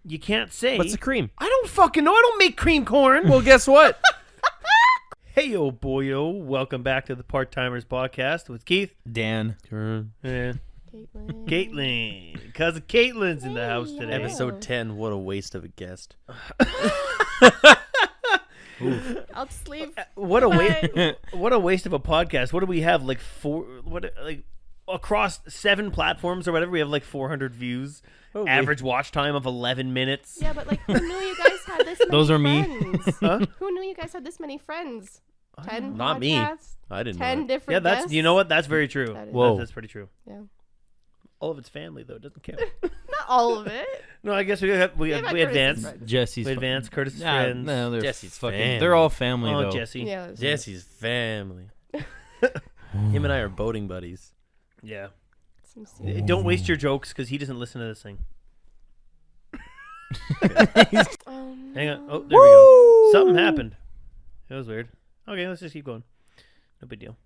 you can't say. What's the cream? I don't fucking know. I don't make cream corn. Well, guess what? Hey, yo, boyo. Welcome back to the Part Timers podcast with Keith. Dan. And Kaytlynn. Kaytlynn. Cousin Kaytlyn's in the house today. Episode 10, what a waste of a guest. I'll just leave. What a waste! What a waste of a podcast. What do we have? Like across 7 platforms or whatever, we have like 400 views. Holy. Average watch time of 11 minutes. Yeah, but like, who knew you guys had this many Those are me. friends? Huh? Who knew you guys had this many friends? 10 Not me. podcasts, I didn't know 10 that. different Yeah, that's guests? you know what? That's very true. That is- Whoa. That's pretty true. Yeah. All of it's family though. It doesn't count. Not all of it. No, I guess we advance. Curtis's friends. Jesse's. We advance Curtis's Nah, friends. no, they're Jesse's fucking. family. They're all family Oh, though. Jesse. Yeah. that's- Jesse's family. Him and I are boating buddies. Yeah. some serious- Don't waste your jokes because he doesn't listen to this thing. Oh, Hang on. Oh, no. there we go. Something happened. It was weird. Okay, let's just keep going. No big deal.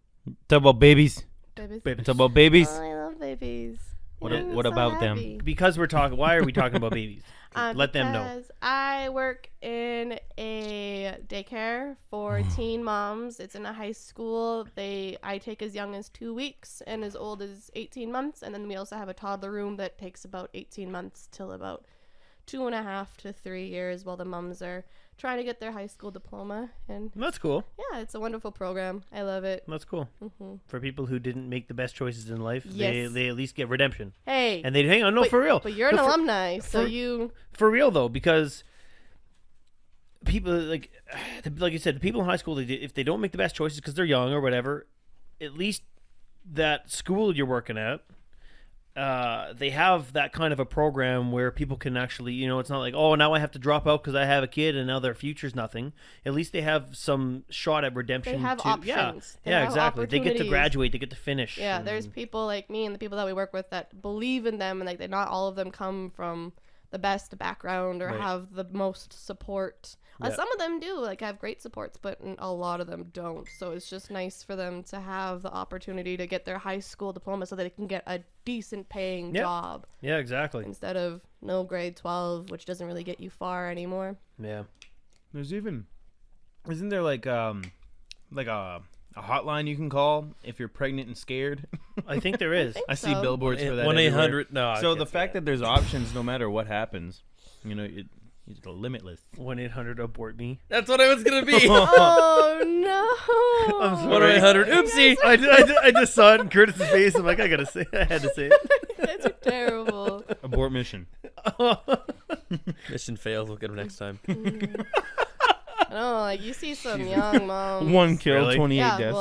Talk about babies. Babies. Babies. Talk about babies. Oh, I love babies. What Yeah, a- I'm what so about them? happy. Because we're talking. Why are we talking about babies? Let them know. Because I work in a daycare for teen moms. It's in a high school. I take as young as 2 weeks and as old as 18 months. And then we also have a toddler room that takes about 18 months till about 2.5 to 3 years while the moms are trying to get their high school diploma. And That's cool. yeah, it's a wonderful program. I love it. That's cool. hmm For people who didn't make the best choices in life, Yes. they at least get redemption. Hey, And they hang on. No, but, for real. But you're an No, for- alumni, so for- you. For real though, because people like you said, the people in high school, if they don't make the best choices because they're young or whatever, at least that school you're working at, they have that kind of a program where people can actually, it's not like, oh, now I have to drop out because I have a kid and now their future's nothing. At least they have some shot at redemption. They have to, options. They Yeah, have exactly. They get to opportunities. graduate. They get to finish. Yeah, there's and- people like me and the people that we work with that believe in them, and like not all of them come from the best background or Right. have the most support. Yeah. Some of them do, like have great supports, but a lot of them don't. So it's just nice for them to have the opportunity to get their high school diploma so that they can get a decent paying Yeah. job Yeah, exactly. instead of no grade 12, which doesn't really get you far anymore. Yeah. Isn't there like a hotline you can call if you're pregnant and scared? I think there is. I see So. billboards for that. 1-800. No. I So can't the say fact that there's options no matter what happens, it's limitless. 1-800 abort me. That's what I was going to be. Oh no! I'm sorry. 1-800. Oopsie. I just saw it in Curtis's face. I'm like, I gotta say, I had to say That's terrible. Abort mission. it. Mission failed. We'll get him next time. I know, like you see some young moms. 1 kill, Really? 28 Yeah, deaths.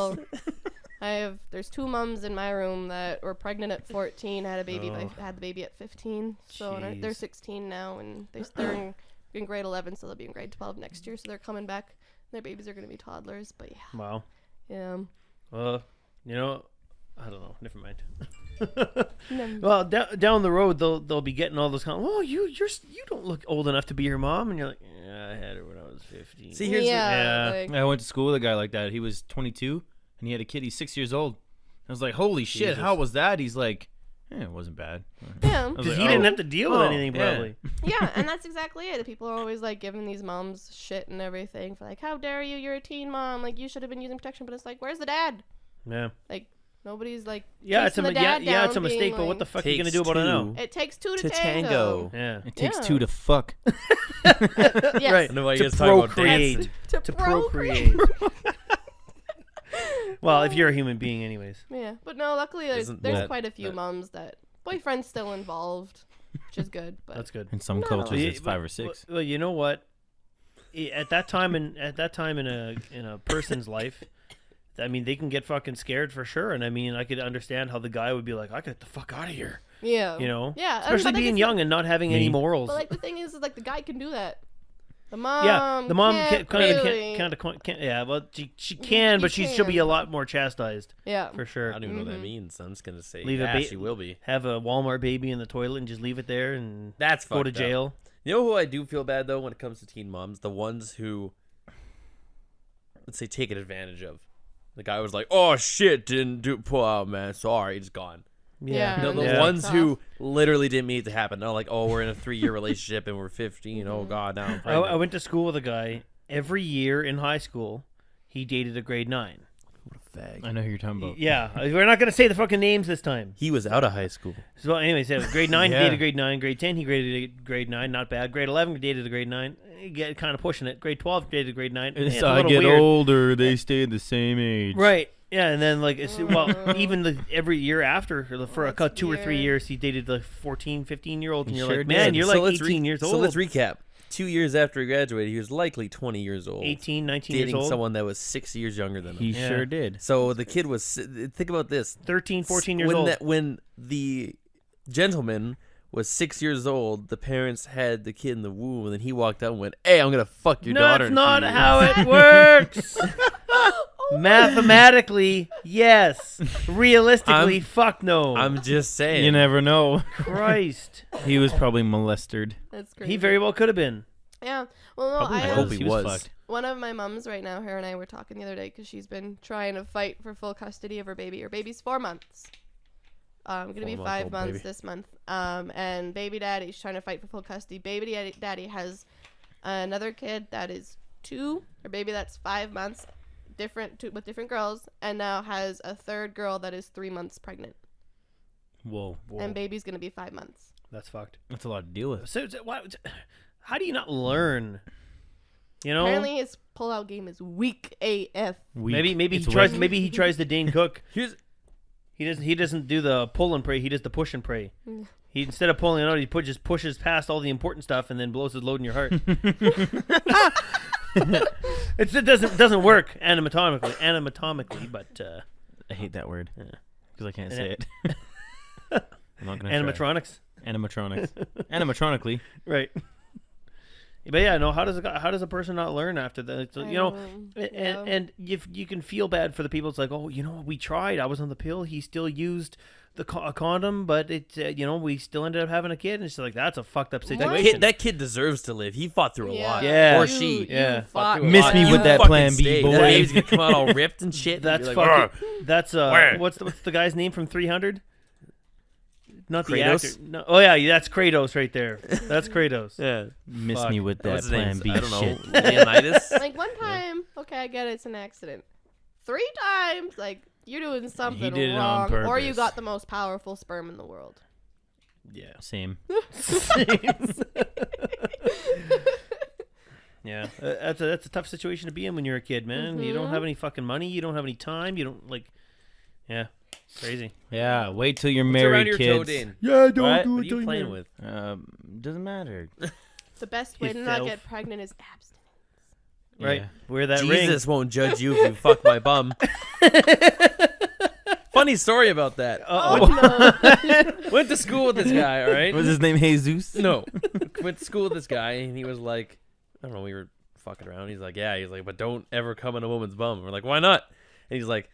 well, there's 2 moms in my room that were pregnant at 14, had the baby at 15, so Jeez. they're 16 now, and they're in grade 11, so they'll be in grade 12 next year, so they're coming back. Their babies are going to be toddlers, but Wow. yeah. Well, I don't know. Never mind. No. Well, down the road, they'll be getting all those kind of, oh, you don't look old enough to be your mom, and you're like, yeah, I had her when I was 15. See, here's yeah, yeah. like, I went to school with a guy like that. He was 22 and he had a kid. He's 6 years old. I was like, holy shit, Jesus. how was that? He's like, it wasn't bad. yeah. I was Because like, he didn't oh. have to deal with Oh, anything, yeah. probably. Yeah, and that's exactly it. People are always like giving these moms shit and everything for like, how dare you? You're a teen mom. Like you should have been using protection. But it's like, where's the dad? Yeah. Like nobody's like. Yeah, it's chasing a the dad yeah, it's a down, being mistake. But what like, the fuck are you gonna do about it now? It takes 2 to To tango. Yeah. It takes Yeah. 2 to fuck. Yes. Right. I know why you To guys talking about procreate. dancing. To procreate. Well, if you're a human being, anyways. Yeah, but no. Luckily, there's Isn't there's that- quite a few that- moms that boyfriend's still involved, which is good. But That's good. In some No. cultures, Yeah, it's 5 or 6. Well, you know what? At that time in a person's life, I mean, they can get fucking scared for sure. And I mean, I could understand how the guy would be like, I gotta get the fuck out of here. yeah, Yeah, but especially I think being it's young and not having any Me. morals. But like the thing is like the guy can do that. The mom. Yeah, the mom can't kind of really. can't. Yeah, well, she can, you but she'll be a can. lot more chastised Yeah. for I sure. don't even know what that Mhm. means. I'm just going to say, Leave a yeah, ba- she will be. Have a Walmart baby in the toilet and just leave it there and That's go to fucked up. jail. You know who I do feel bad, though, when it comes to teen moms? The ones who, let's say, take it advantage of. The guy was like, oh, shit, didn't do, oh, man, sorry, it's gone. Yeah. No, the Yeah. ones who literally didn't mean it to happen. No, like, oh, we're in a 3-year relationship and we're 15. Oh God, now I'm I pregnant. went to school with a guy. Every year in high school, he dated a grade 9. Fag. I know who you're talking about. Yeah, we're not gonna say the fucking names this time. He was out of high school. So, anyways, it was grade 9, Yeah. he dated grade 9. Grade 10, he dated grade 9, not bad. Grade 11, he dated a grade 9. Get kind of pushing it. Grade 12, dated grade 9. As It's a I little get weird. older, they stay the same age. Right. Yeah, and then like even every year after for a That's 2 or 3 weird. years, he dated like 14, 15-year-olds, and He you're sure like, man, did. you're So like let's 18 years old. So let's recap. 2 years after he graduated, he was likely 20 years old. 18, 19 years dating old. someone that was 6 years younger than him. He Yeah. sure did. So the kid was. Think about this. 13, 14 years when old. When the gentleman was 6 years old, the parents had the kid in the womb, and then he walked out and went, "Hey, I'm gonna fuck your daughter." That's in not 2 years." how it works. Mathematically, yes. Realistically, fuck no. I'm just saying. You never know. Christ. He was probably molested. That's crazy. He very well could have been. Yeah. Well, no, Probably I I have hope he was. fucked. one of my mums right now. Her and I were talking the other day because she's been trying to fight for full custody of her baby. Her baby's 4 months. Gonna be 4-month-old 5 months baby. this month. And baby daddy's trying to fight for full custody. Baby daddy has another kid that is 2. Her baby that's 5 months, with different girls, and now has a third girl that is 3 months pregnant. Whoa. And baby's gonna be 5 months. That's fucked. That's a lot to deal with. So, how do you not learn? You know, Apparently his pull-out game is weak AF. Weak. maybe It's he tries. weak. Maybe he tries the Dane Cook. Here's He doesn't do the pull and pray. He does the push and pray. Mm. He instead of pulling it out, he just pushes past all the important stuff and then blows his load in your heart. It doesn't work anatomically, but I hate that word because I can't And say it. I'm not gonna try. animatronics, Animatronics. Animatronically. right? But yeah, no. How does a person not learn after that? It's, you know, and if you can feel bad for the people, it's like, oh, you know, we tried. I was on the pill. He still used a condom, but it, you know, we still ended up having a kid. And it's like that's a fucked up situation. that kid deserves to live. He fought through a lot. Yeah. Or she. Yeah. fought Through a Miss lot. me You with that fucking plan B, stayed. boy. That baby's gonna come out all ripped and shit. That's and you're like, fucking. That's Where? what's the guy's name from 300? Not the Kratos? actor. No. Oh yeah, that's Kratos right there. That's Kratos. yeah. Miss Fuck. me with that What's his plan name? B I don't shit. know. Leonidas. Like one time, okay, I get it, it's an accident. 3 times, like you're doing something did it on wrong, or you purpose. got the most powerful sperm in the world. Yeah. Same. Yeah, that's a tough situation to be in when you're a kid, man. You don't have any fucking money. You don't have any time. You don't like. Yeah, crazy. Yeah. Wait till you're What's around married, your kids. toe, Dane? Yeah, What? What are you playing with? Doesn't matter. The best way His to not self. get pregnant is abstinence. Right, Yeah. wear that Jesus won't judge you if you fuck my bum. Funny story about that. Oh no! Went to school with this guy, all right? Was his name Jesus? No. Went to school with this guy, and he was like, I don't know, we were fucking around. He's like, yeah. He's like, but don't ever come in a woman's bum. We're like, why not? And he's like,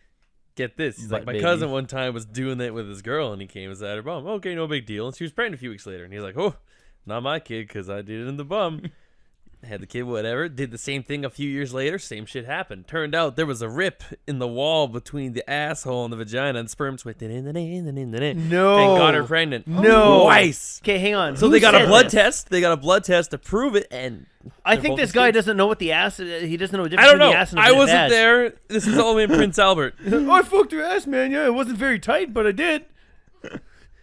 get this. He's like, Butt my baby. cousin one time was doing that with his girl, and he came inside her bum. Okay, no big deal. And she was pregnant a few weeks later. And he's like, oh, not my kid, because I did it in the bum. Had the kid, whatever. Did the same thing a few years later. Same shit happened. Turned out there was a rip in the wall between the asshole and the vagina, and sperms went in, No. and got her pregnant. No. Twice. Okay, hang on. So Who they got a said blood this? test. They got a blood test to prove it, and I they're think both this guy kids. doesn't know what the ass. He doesn't know the difference I don't know. between the ass and the I wasn't ass. there. This is all in Prince Albert. Oh, I fucked her ass, man. Yeah, it wasn't very tight, but I did.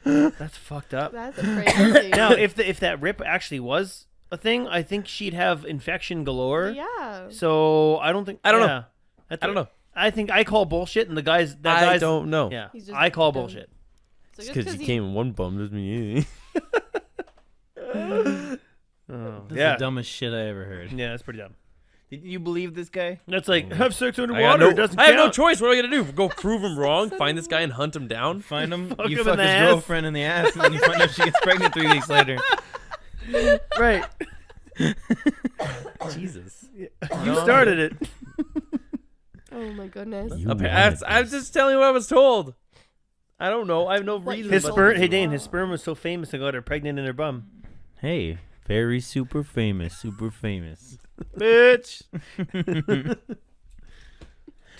That's fucked up. That's crazy. Now, if that rip actually was a thing, I think she'd have infection galore. Yeah. So I don't think. I don't know. yeah. I don't know. I think I call bullshit, and the guy's I don't know. Yeah, He's just I call dumb. bullshit. So Because you came in one bum doesn't mean Oh, That's yeah, the dumbest shit I ever heard. yeah, that's pretty dumb. Did you believe this guy? That's like have sex I, underwater. It doesn't I have no count. choice. What am I gonna do? Go prove him wrong? Find this guy and hunt him down? Find him. Fuck You him fuck in the his ass. girlfriend in the ass, and then you find out she gets pregnant 3 weeks later. Right. Jesus. You started it. Oh my goodness. I'm just telling you what I was told. I don't know. I have no What reason. His but- sperm. Hey Dane, his sperm was so famous they got her pregnant in her bum. Hey, very super famous, super famous. Bitch.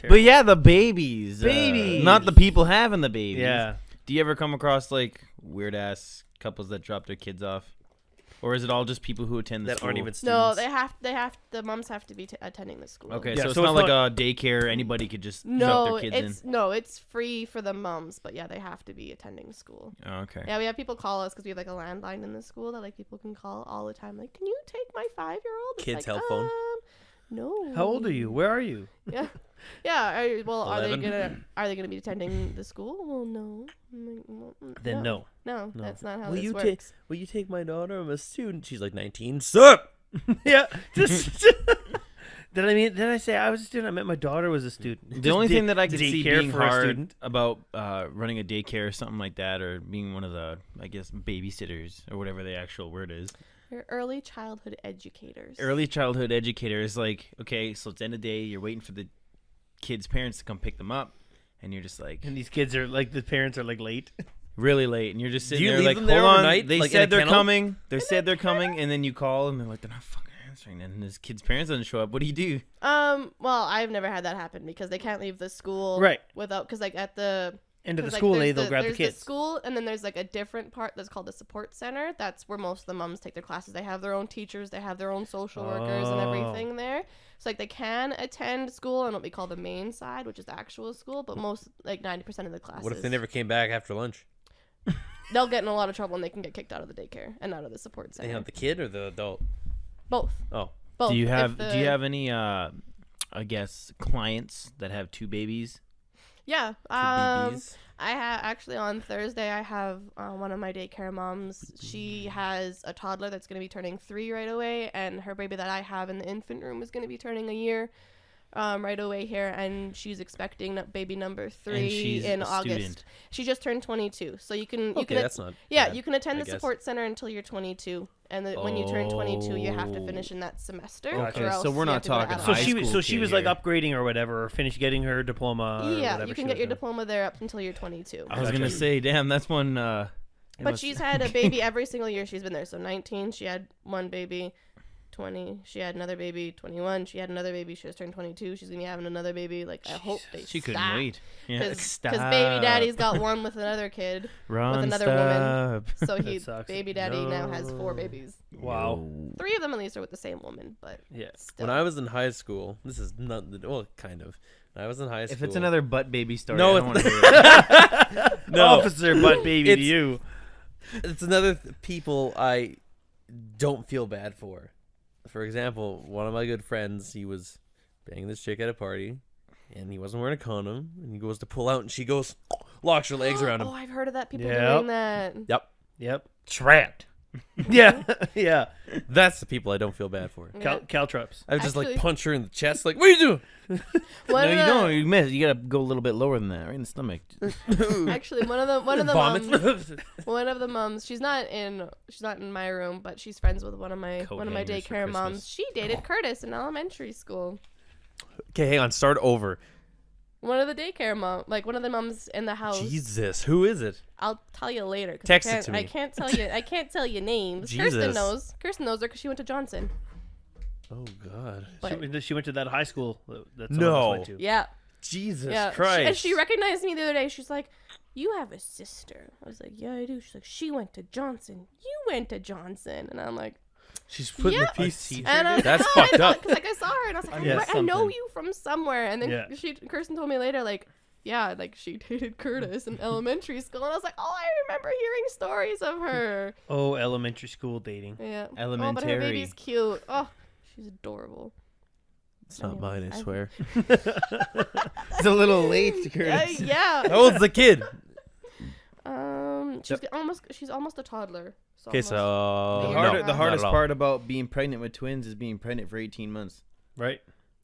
But yeah, the babies. Babies. Not the people having the babies. Yeah. Do you ever come across like weird ass couples that drop their kids off, or is it all just people who attend the that school? aren't even No, students. the moms have to be attending the school. Okay, Yeah, so it's so not it's like not- a daycare. Anybody could just drop No, their kids it's free for the moms, but yeah, they have to be attending school. in. Oh, okay. Yeah, we have people call us because we have like a landline in the school that like people can call all the time. Like, can you take my 5-year-old? It's Kids' like, help phone? No. How old are you? Where are you? Yeah, yeah. Are they 11? gonna be attending the school? Well, no. I'm like, well, Then no. No, that's not how Will this you works. Will you take my daughter? I'm a student. She's like 19. Sup? Yeah. Just. Did I say I was a student? I meant my daughter was a student. The Just only thing that I could see daycare being for a hard student. about running a daycare or something like that, or being one of the, I guess, babysitters or whatever the actual word is. They're early childhood educators. Early childhood educator is like, okay, so it's the end of the day, you're waiting for the kids' parents to come pick them up, and you're just like And these kids are like, the parents are like late. really late, and you're just sitting you there leave like, them hold there on, overnight, they like, in a said they're kennel? coming, and then you call, and they're like, they're not fucking answering, and this kid's parents doesn't show up. What do you do? Well, I've never had that happen because they can't leave the school Right. without because like at the End of the 'cause, like, school day, there's they'll grab the there's kids. school, and then there's like a different part that's called the support center. That's where most of the moms take their classes. They have their own teachers, they have their own social workers and Oh. everything there. So like they can attend school on what we call the main side, which is actual school, but most like 90% of the classes. What if they never came back after lunch? They'll get in a lot of trouble and they can get kicked out of the daycare and out of the support They center. have the kid or the adult? Both. Oh, Both. Do you If have the- do you have any I guess clients that have two babies? Yeah. two BBs. I have actually on Thursday. I have one of my daycare moms. She has a toddler that's going to be turning 3 right away, and her baby that I have in the infant room is going to be turning a year right away here, and she's expecting baby number 3 And she's in a August. student. She just turned 22, so you can Okay, that's not. yeah bad, you can attend I the guess. support center until you're 22, and when you turn 22, you have to Oh. finish in that semester. Okay, or else so we're you not have to go to talking adult. So high she was school she kid was like here. upgrading or whatever, or finished getting her diploma. Or Yeah, whatever you she can was get your doing. diploma there up until you're 22. I was Gotcha. gonna say, damn, that's one. But she's had a baby every single year she's been there. So 19, she had one baby. 20, she had another baby. 21, she had another baby. She just turned 22. She's gonna be having another baby. Like, I hope they she couldn't stop. wait. Yeah, Because baby daddy's got one with another kid. Run, another woman. stop. So That sucks. baby daddy now has 4 babies. Wow. 3 of them at least are with the same woman, but Yeah. still. When I was in high school, this is not well, kind of. When I was in high school. If it's another butt baby story, No, I don't want it's- to hear it. No. Officer butt baby to It's- you. it's another people I don't feel bad for. For example, one of my good friends, he was banging this chick at a party, and he wasn't wearing a condom, and he goes to pull out, and she goes, locks her legs around him. Oh, I've heard of that. People Yep. doing that. Yep, Yep. Trapped. Yeah. Yeah. that's the people I don't feel bad for. Yeah. Caltrops. I would just like Actually- punch her in the chest, like, what are you doing? One No, of you the- don't. You miss. You gotta go a little bit lower than that, right in the stomach. Actually, one of the Vomit. moms, one of the moms, she's not in my room, but she's friends with one of my Coat daycare hangers for moms. Christmas. She dated Curtis in elementary school. Okay, hang on, start over. One of the daycare one of the moms in the house. Jesus, who is it? I'll tell you later. 'Cause Text I it can't, to me. I can't tell you. I can't tell you names. Kirsten Jesus. knows. Kirsten knows her because she went to Johnson. Oh God, But She went to that high school that some No. of us went to. yeah, Jesus yeah. Christ! And she recognized me the other day. She's like, "You have a sister." I was like, "Yeah, I do." She's like, "She went to Johnson. You went to Johnson." And I'm like, She's putting Yeah. the piece. and I was That's like, fucked up. Because like I saw her and I was like, Yeah, I know something. you from somewhere. And then Yeah. Kirsten told me later, like, yeah, like she dated Curtis in elementary school. And I was like, oh, I remember hearing stories of her. Oh, elementary school dating. Yeah. Oh, but her Elementary. baby's cute. Oh, she's adorable. It's not mine, I swear. It's a little late, Curtis. Yeah. How old's the kid? She's almost a toddler. Okay, almost- so The The, No, the not hardest at all. part about being pregnant with twins is being pregnant for 18 months. Right?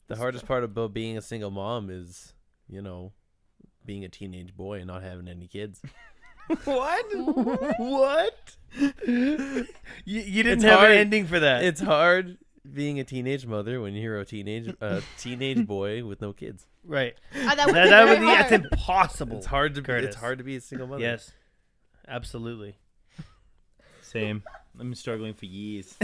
The hardest part about being a single mom is, being a teenage boy and not having any kids. What? What? You didn't It's have hard. an ending for that. It's hard being a teenage mother when you're a teenage boy with no kids. right. That would be That very would be, that's hard. impossible. It's hard to Curtis. It's hard to be a single mother. Yes. Absolutely. Same. I've been struggling for years.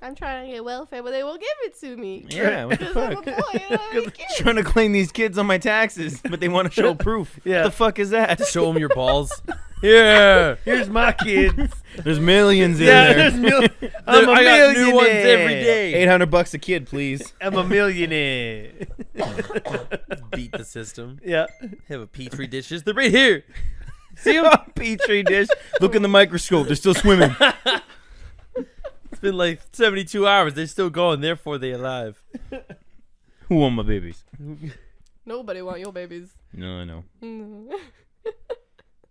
I I'm trying to get welfare, but they won't give it to me. Yeah, what the Because I'm a fuck? boy and I have a kid. Trying to claim these kids on my taxes, but they want to show proof. Yeah. What the fuck is that? Show them your balls. Yeah. Here's my kids. There's millions in Yeah, there. there's I'm a I got new ones millionaire. every day. $800 a kid, please. I'm a millionaire. Beat the system. Yeah. Have a petri dishes. They're right here. See them? Petri dish. Look in the microscope. They're still swimming. It's been like 72 hours. They're still going. Therefore, they're alive. Who want my babies? Nobody want your babies. No, I know. Mm.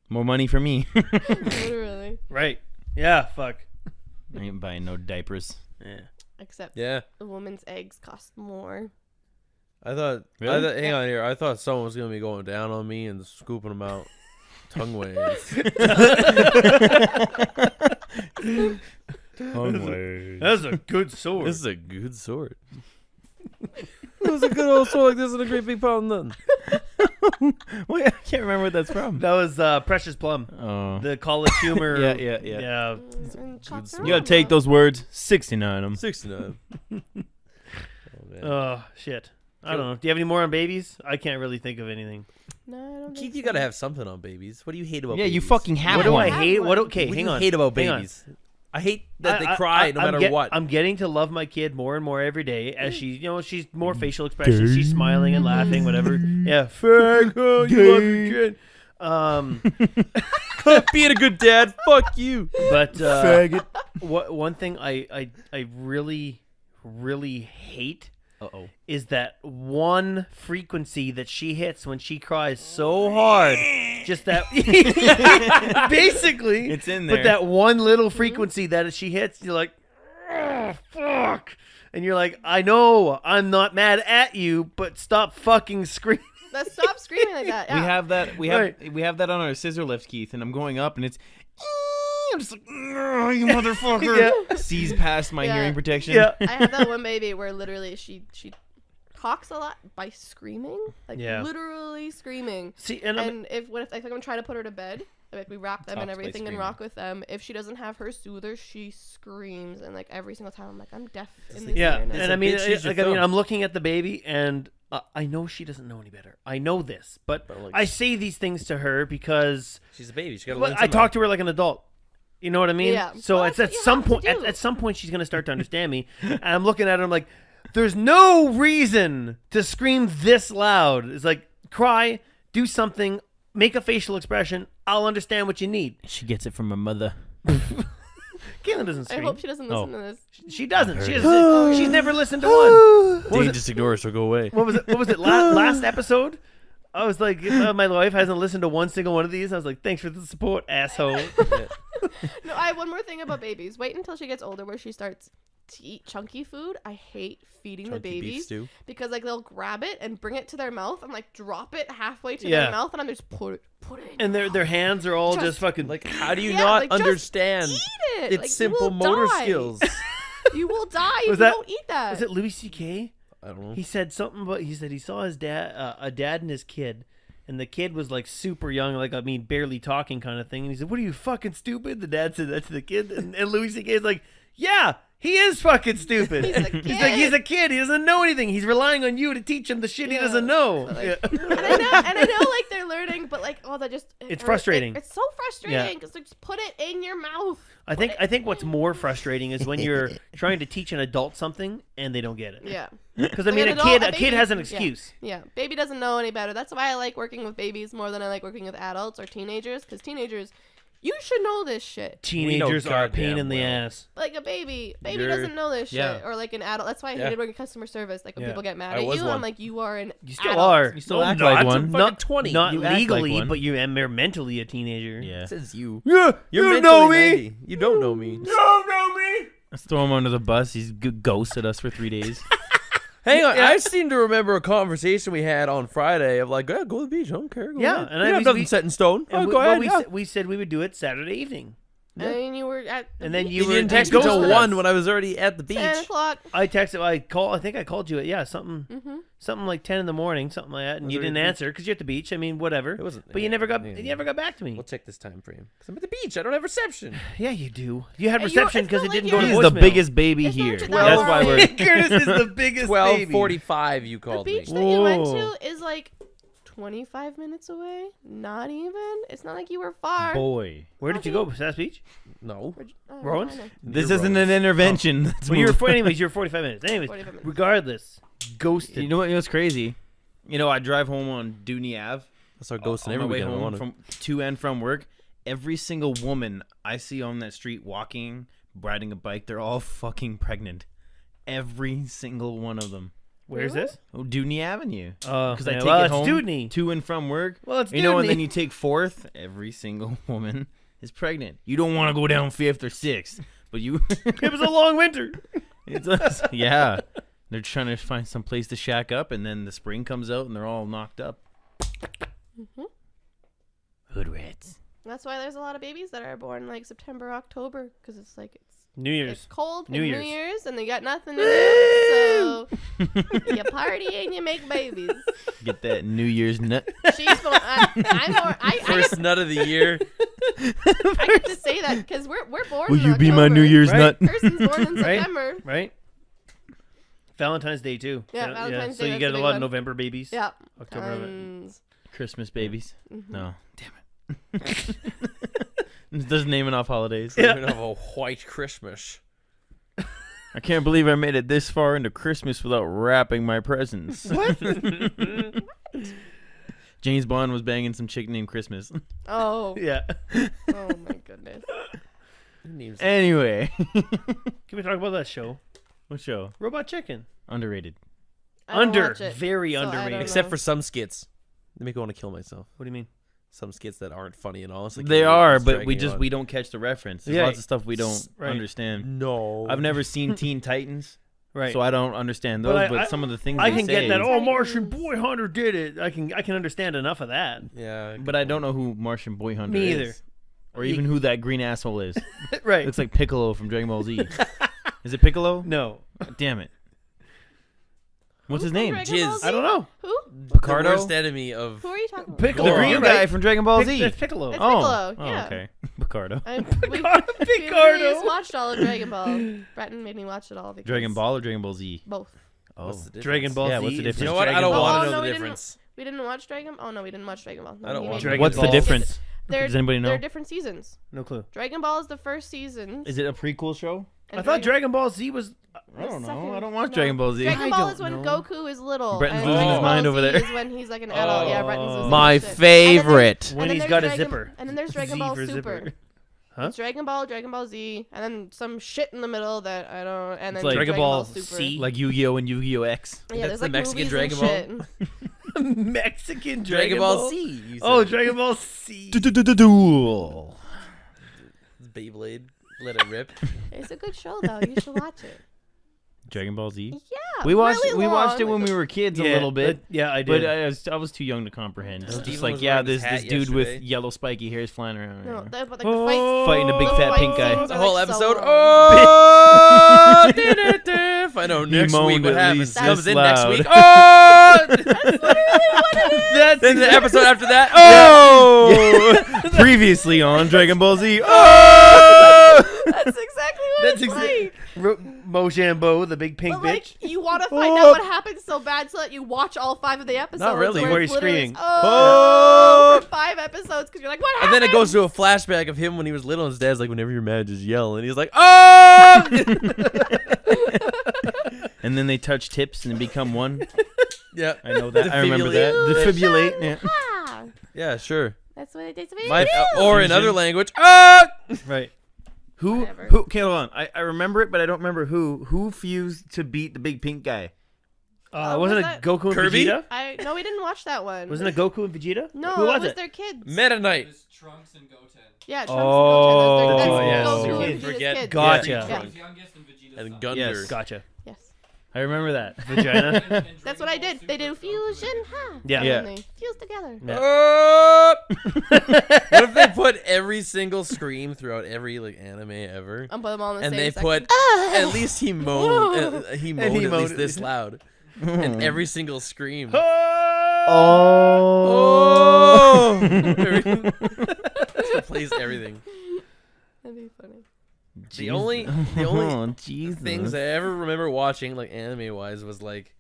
More money for me. Literally. Right. Yeah. Fuck. I ain't buying no diapers. Yeah. Except Yeah. a woman's eggs cost more. I thought. Really? Hang on here. I thought someone was gonna be going down on me and scooping them out, tongue ways. That's a good sword. This is a good sword. It was a good old sword like this and a great big pile of nothing. Wait, I can't remember what that's from. That was Precious Plum. Oh. The college humor. Yeah. Yeah. And chopped You gotta take those words, 69 them. 69. Oh man. Oh shit. I don't know. Do you have any more on babies? I can't really think of anything. No, I don't Keith, think you so. gotta have something on babies. What do you hate about Yeah, babies? you fucking have What do one. I have hate? one. What? Okay, What do hang you on. hate about Hang on. babies? I hate that they cry no matter what. I'm getting to love my kid more and more every day as she's more facial expressions. She's smiling and laughing, whatever. Yeah, fag, oh, you love your kid. Being a good dad, fuck you. But Faggot. one thing I really hate Uh-oh. is that one frequency that she hits when she cries so hard. Just that basically It's in there. But that one little frequency that she hits, you're like, oh, fuck. And you're like, I know I'm not mad at you, but stop fucking screaming. Let's stop screaming like that. Yeah. We have that. We have Right. we have that on our scissor lift, Keith, and I'm going up, and it's. I'm just like, "Oh, you motherfucker!" Yeah. Sees past my Yeah. hearing protection. Yeah. I have that one baby where literally she talks a lot by screaming, like Yeah. literally screaming. See, and I'm, And if like I'm trying to put her to bed, like we wrap them and Talks by everything and screaming. rock with them. If she doesn't have her soother, she screams, and like every single time I'm like, I'm deaf in this yeah, ear now. and I mean, bitch, use your like, I mean, thumb. I'm looking at the baby, and I know she doesn't know any better. I know this, but But, like, I say these things to her because She's a baby. She gotta well, learn I something. talk to her like an adult. You know what I mean? Yeah. So Well, it's that's at what you some have to point. do. At some point, she's gonna start to understand me, and I'm looking at her. I'm like, "There's no reason to scream this loud. It's like cry, do something, make a facial expression. I'll understand what you need." She gets it from her mother. Kaytlynn doesn't I scream. hope she doesn't listen Oh. to this. She doesn't. She doesn't. She's never listened to one. What was Dane, it? just ignore her. She'll go away. What was it? What was it? Last episode, I was like, my wife hasn't listened to one single one of these. I was like, thanks for the support, asshole. No, I have one more thing about babies. Wait until she gets older where she starts to eat chunky food. I hate feeding the Chunky beef babies stew. because like they'll grab it and bring it to their mouth and like drop it halfway to Yeah. their mouth and I'm just put it in And your their mouth. hands are all Just- just fucking Like, how do you Yeah, not like, just understand? eat it. It's Like, you simple will motor die. skills. You will die if Was you that- don't eat that. Was it Louis C.K.? I don't know. He said something about. He said he saw his dad, a dad and his kid, and the kid was like super young, like I mean, barely talking kind of thing. And he said, "What are you fucking stupid?" The dad said that to the kid, and Louis C.K. is like, "Yeah, he is fucking stupid." He's a He's like, he's a kid. He doesn't know anything. He's relying on you to teach him the shit he Yeah. doesn't know. So, like, Yeah. and I know like they're learning, but like that just It's frustrating. It's so frustrating because just put it in your mouth. I think what's more frustrating is when you're trying to teach an adult something and they don't get it. Yeah. Because I Like mean, an a kid baby- has an yeah. excuse. Yeah, baby doesn't know any better. That's why I like working with babies more than I like working with adults or teenagers. Because teenagers, you should know this shit. Teenagers are a pain goddamn in the well. ass. Like a baby You're- doesn't know this shit. Yeah. Or like an adult. That's why I Yeah. hated working customer service. Like when Yeah. people get mad I at was you, one. I'm like, you are an You still adult. are. You still No, act not- like one. fucking Not 20. Not You act like legally, one. but you am mentally a teenager. Yeah. It says you. Yeah, You're you mentally know me. 90. You don't know me. You don't know me. Let's throw him under the bus. He's ghosted us for 3 days. Hang on, Yeah. I seem to remember a conversation we had on Friday of like, yeah, go to the beach. I don't care. Go Yeah, ahead. and you I- have we- nothing set in stone. And Oh, go ahead. we, yeah. we said we would do it Saturday evening. And then you were at the And then beach. you You were didn't text me ghosted till us. 1 when I was already at the beach. 10 o'clock. I texted. I think I called you at something like 10 in the morning, something like that, and Was you it didn't at the answer because you're at the beach. I mean, whatever. It wasn't. But you never got back to me. We'll check this time frame. Because I'm at the beach. I don't have reception. Yeah, you do. You had Hey, reception it's not because it like didn't you're- go to He's voicemail. the biggest baby It's not here. that That's why we're. Curtis is the biggest 12:45 you The called me. beach that you went Whoa. to is like 25 minutes away. Not even. It's not like you were far. Boy, Where did you go? Sass Beach? No. Oh, Rowan's? kinda. this You're isn't wrong. an intervention. Let's Well, you move. were anyways. You're 45 minutes. Anyways, 45 minutes. regardless, ghosted. You know what? What's crazy? You know, I drive home on Dooney Ave. I start ghosting on every my way weekend. I home want to. from to and from work. Every single woman I see on that street walking, riding a bike, they're all fucking pregnant. Every single one of them. Where's Really? this? Oh, Dooney Avenue. Because Because I take well, it it's home Dudney. to and from work. Well, it's You know, and Dudney. then you take 4th. Every single woman is pregnant. You don't want to go down 5th or 6th, but you. It was a long winter. It's yeah. They're trying to find some place to shack up, and then the spring comes out, and they're all knocked up. Hood rats. That's why there's a lot of babies that are born like September, October, because it's like it's New Year's. It's cold New and Year's. New Year's, and they got nothing to do. So you party and you make babies. Get that New Year's nut. She's born. I'm more. First nut of the year. I get to say that because we're born. Will in you be my New October. Year's Right. nut? Person's born in Right? September. Right? Valentine's Day, too. Yeah, Valentine's So Day, you that's get the a big lot of one. November babies. Yeah. October. Tons. Christmas babies. Mhm. No, damn it. It doesn't name enough holidays. Yeah. Even of a white Christmas. I can't believe I made it this far into Christmas without wrapping my presents. What? James Bond was banging some chick named Christmas. Oh. Yeah. Oh my goodness. Names. Anyway, Can we talk about that show? what show? Robot Chicken. Underrated. I don't Under. watch it, Very so I underrated. don't Except know. for some skits. They make me want to kill myself. What do you mean? Some skits that aren't funny at all. It's like They you're are, just but dragging we it just on. we don't catch the reference. There's Yeah. lots of stuff we don't Right. understand. No. I've never seen Teen Titans, Right. so I don't understand But those. But, I- some of the things I they can say, get that. Oh, Titans. Martian Boy Hunter did it. I can understand enough of that. Yeah. but I don't know who Martian Boy Hunter Me is, either. or even who that green asshole is. Right. Looks like Piccolo from Dragon Ball Z. Is it Piccolo? No. Damn it. What's his Who's from name? Dragon Ball Jizz. Z? I don't know. Who? The Picardo? worst enemy of. Who are you talking about? Piccolo. The green You're guy right. from Dragon Ball Z. That's Piccolo. It's Oh. Piccolo, Oh, yeah. okay. Picardo. We Picardo. just watched all of Dragon Ball. Bretton made me watch it all. Because Dragon Ball or Dragon Ball Z? Both. Oh. What's the difference? Dragon Ball Yeah, Z. what's the is difference? You know just what? I Dragon don't Ball. want to Oh, know no, the we didn't- difference. We didn't watch Dragon. Oh no, we didn't watch Dragon Ball. No, I don't he watch made me Dragon What's the Ball. difference? They're, Does anybody know? They're different seasons. No clue. Dragon Ball is the first season. Is it a prequel show? and I thought Dragon Ball Z was. I don't know. second- I don't watch no. Dragon Ball Z. Dragon I Ball don't is when know. Goku is little. Bretton's and losing Dragon his mind Ball over Z there. is when he's like an adult. Yeah, Bretton's losing My his shit. favorite. When And then he's there's got a Dragon- zipper. And then there's Dragon Z Ball for Super. zipper. Huh? It's Dragon Ball Z, and then some shit in the middle that I don't. And then It's like Dragon Ball Dragon Ball Super. C. Like Yu-Gi-Oh and Yu-Gi-Oh X. Yeah, That's there's the like Mexican movies Dragon and Ball? shit. Mexican Dragon Ball Z. you Oh, said. Dragon Ball C. Duel. Beyblade. Let it rip. It's a good show though. You should watch it. Dragon Ball Z. Yeah, We watched really we watched it long. when we were kids Yeah, a little bit. Yeah, I But did. I was too young to comprehend. It's Steven just like, was yeah, wearing his this hat dude with yesterday. yellow spiky hairs flying around. No, right now. but like the Oh. fights. Fighting a big the fat fight pink guy. scenes The are, whole like, so episode. long. Oh, I know next moaned week what at happens. least Comes this in next loud. week. Oh, That's then the episode after that. Oh, Previously on Dragon Ball Z. Oh! That's exactly what That's it's exactly like. Mojambo, the big pink But bitch. like, you want to find out what happens so bad so that you watch all 5 of the episodes. really. Where Where it's he's literally screaming. Oh, for 5 episodes because you're like, what and happened? then it goes to a flashback of him when he was little. And his dad's like, whenever you're mad, just yell. And he's like, oh. And then they touch tips and become one. Yeah, I know that. I remember that. Defibrillate. Defibrillate. Yeah. Ah, Yeah, sure. that's what it is. Or in other Fusion. language. Ah. Right. Who? Whatever. Who? Okay, hold on. I remember it, but I don't remember who. Who fused to beat the big pink guy? Oh, Wasn't was it that- Goku and Kirby? Vegeta? No, we didn't watch that one. Wasn't it Goku and Vegeta? No, Who was it was it? their kids. Meta Knight. was Trunks and Goten. Yeah, Trunks Oh, and Goten. That's yeah. Goku So and kids Vegeta's forget kids. Gotcha. Yeah. Trunks youngest and Vegeta's And son. Gunder. Yes. Gotcha. Yes. I remember that. Vagina. That's what I did. They do fusion, huh? Yeah. And Yeah. then they fuse together. What if they put every single scream throughout every like anime ever, I'll put them all in the and same they second. put at least he moaned. He moaned he at least moaned. this loud, and every single scream. Oh. It plays everything. That'd be funny. The only Oh, Jesus. things I ever remember watching, like anime wise, was like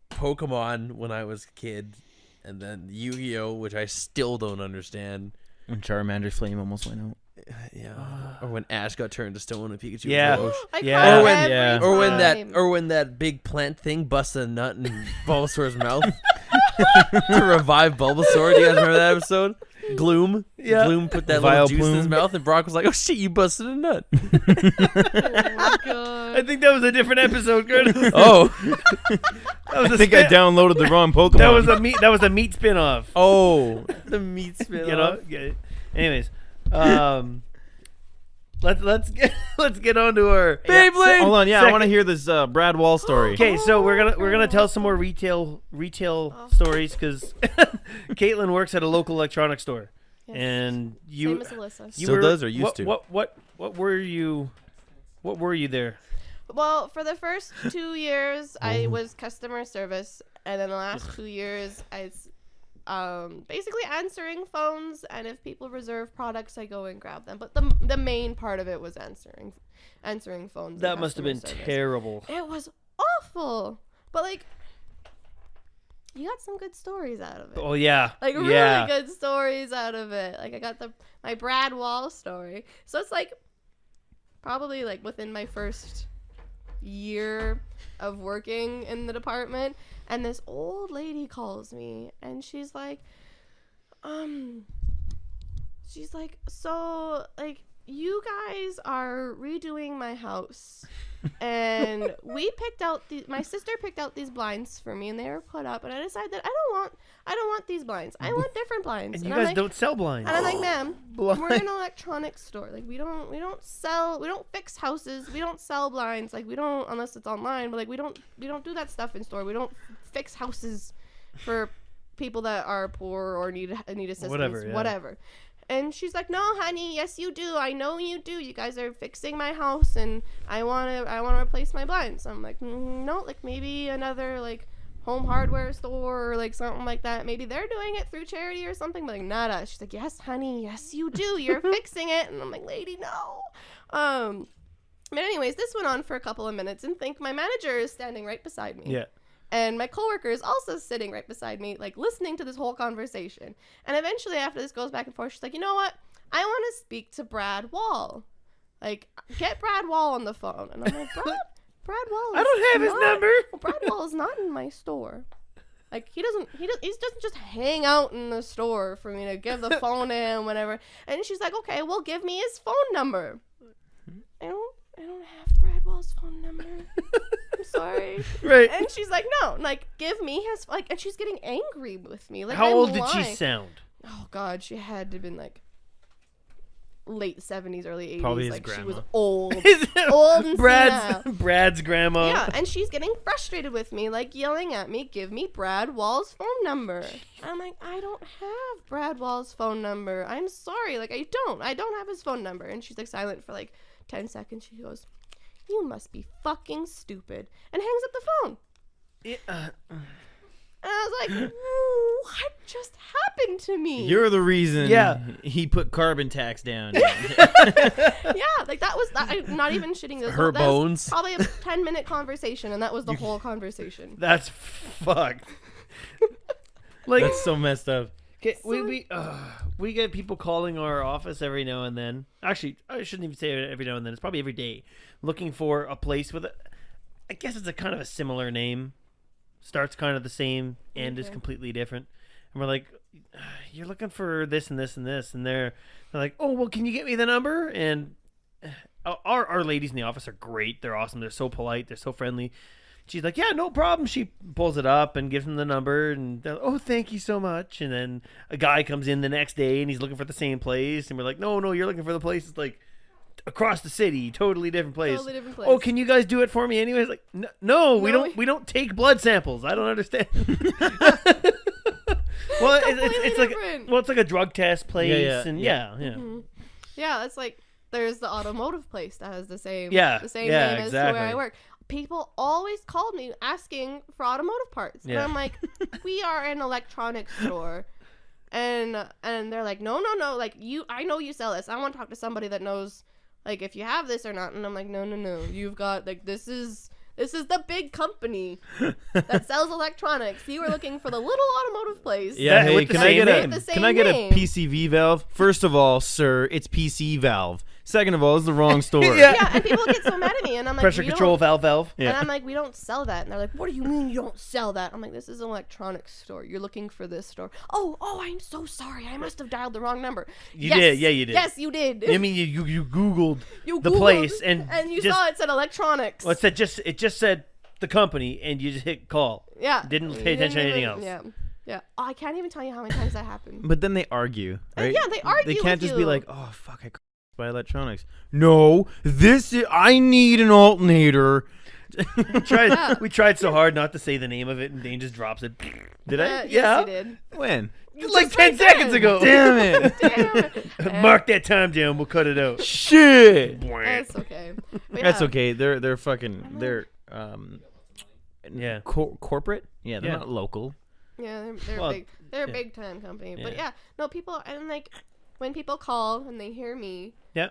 Pokemon when I was a kid, and then Yu-Gi-Oh, which I still don't understand. When Charmander's flame almost went out. Yeah, or when Ash got turned to stone and Pikachu. Yeah. Was like, oh, I Yeah. cry Or when- every yeah. time. or when that big plant thing busted a nut in Bulbasaur's mouth to revive Bulbasaur. Do you guys remember that episode? Gloom. Yeah. Gloom put that Vile little juice in his plume. mouth, and Brock was like, "Oh shit, you busted a nut." Oh my I god. think that was a different episode, Curtis. Oh, That was I a think I spin- downloaded the wrong Pokemon. That was a meat spin-off. oh, the meat spin. You know. Yeah. Anyways, let's get on to our Beyblade. Hold on, yeah, I Second- want to hear this Brad Wall story. Okay, so we're gonna tell some more retail stories because Kaytlynn works at a local electronics store, Yes. and you Same as Alyssa. you Still were, does or used what, to? What were you there? Well, for the first 2 years, I was customer service, and then the last 2 years, I basically answering phones, and if people reserve products, I go and grab them. But the main part of it was answering phones. and That must have been customer service. terrible. It was awful, but like, you got some good stories out of it. Oh yeah, Like really yeah. good stories out of it. Like I got my Brad Wall story. So it's like probably like within my first year of working in the department, and this old lady calls me and she's like, so like you guys are redoing my house. And my sister picked out these blinds for me, and they were put up, and I decided that I don't want these blinds. I want different blinds. And you I'm guys like, don't sell blinds. and I'm like, ma'am, Blind. we're an electronics store. Like we don't fix houses. We don't sell blinds. Like we don't, unless it's online, but like we don't do that stuff in store. We don't fix houses for people that are poor or need assistance. Whatever. And she's like, no, honey, yes, you do. I know you do. You guys are fixing my house, and I want to replace my blinds. I'm like, no, like maybe another like home hardware store or like something like that. Maybe they're doing it through charity or something. But like, nada. She's like, yes, honey, yes, you do. You're fixing it. And I'm like, lady, no. But anyways, this went on for a couple of minutes, and think my manager is standing right beside me. Yeah. And my coworker is also sitting right beside me, like listening to this whole conversation. And eventually, after this goes back and forth, she's like, you know what? I want to speak to Brad Wall. Like, get Brad Wall on the phone. And I'm like, Brad Wall is I don't have his number. Well, Brad Wall is not in my store. Like, he doesn't just hang out in the store for me to give the phone to him, whatever. And she's like, okay, well, give me his phone number. I don't have Brad Wall's phone number. I'm sorry. Right. And she's like, no, like, give me his, like, and she's getting angry with me. Like, How I'm old did she lying. sound? Oh, God, she had to have been, like, late 70s, early 80s. Probably his like, she grandma. was old. Old and senile. Brad's grandma. Yeah, and she's getting frustrated with me, like, yelling at me, give me Brad Wall's phone number. I'm like, I don't have Brad Wall's phone number. I'm sorry. Like, I don't have his phone number. And she's, like, silent for, like, 10 seconds. She goes, you must be fucking stupid, and hangs up the phone. And I was like, what just happened to me? You're the reason Yeah. he put carbon tax down. Yeah, like that was that. I'm not even shitting. This Her that was bones. probably a 10-minute conversation, and that was the whole conversation. That's fucked. Like, That's so messed up. okay, we get people calling our office every now and then. Actually, I shouldn't even say every now and then. It's probably every day, looking for a place with I guess it's a kind of a similar name. Starts kind of the same, end is Okay. completely different. And we're like, you're looking for this and this and this, and they're like, oh well, can you get me the number? And our ladies in the office are great. They're awesome. They're so polite. They're so friendly. She's like, yeah, no problem. She pulls it up and gives him the number, and they're like, oh, thank you so much. And then a guy comes in the next day, and he's looking for the same place, and we're like, no, you're looking for the place. It's like across the city, totally different place. Totally different place. Oh, can you guys do it for me anyways? Like, no, we No, don't. We don't take blood samples. I don't understand. Well, it's like different. it's like a drug test place, Yeah, and yeah. yeah. Mhm. Yeah, it's like there's the automotive place that has the same Yeah, name yeah, as to where exactly. I work. People always called me asking for automotive parts, Yeah. and I'm like, we are an electronics store, and they're like, no, like I know you sell this. I want to talk to somebody that knows, like, if you have this or not. And I'm like, no, you've got like this is the big company that sells electronics. You were looking for the little automotive place. Yeah, That- hey, with the can I same get name. The same can I get a name. PCV valve? First of all, sir, it's PC valve. Second of all, it's the wrong store. Yeah. Yeah, and people get so mad at me, and I'm like, Pressure "We don't-" control valve. Yeah. And I'm like, we don't sell that. And they're like, what do you mean you don't sell that? I'm like, this is an electronics store. You're looking for this store. Oh, I'm so sorry. I must have dialed the wrong number. You Yes. did. Yeah, you did. Yes, you did. I mean, you Googled You the Googled, place and you just, saw it said electronics. well, it just said the company, and you just hit call. Yeah. Didn't You pay attention to even- anything else. Yeah. Yeah. Oh, I can't even tell you how many times that happened. But then they argue, right? Yeah, they argue They can't with just be you. like, oh, fuck, I buy electronics. No, I need an alternator. We tried so hard not to say the name of it, and Dane just drops it. Did I? Yes, Yeah. you did. When? Like Just 10 right seconds then. ago. Damn it. Damn it. Mark that time down. We'll cut it out. Shit. That's okay. But That's yeah. okay. They're fucking, they're, Yeah. corporate? Yeah, they're Yeah. not local. Yeah, they're Well, big. They're a yeah. big time company. But Yeah. yeah, no, people, and like when people call and they hear me, Yeah.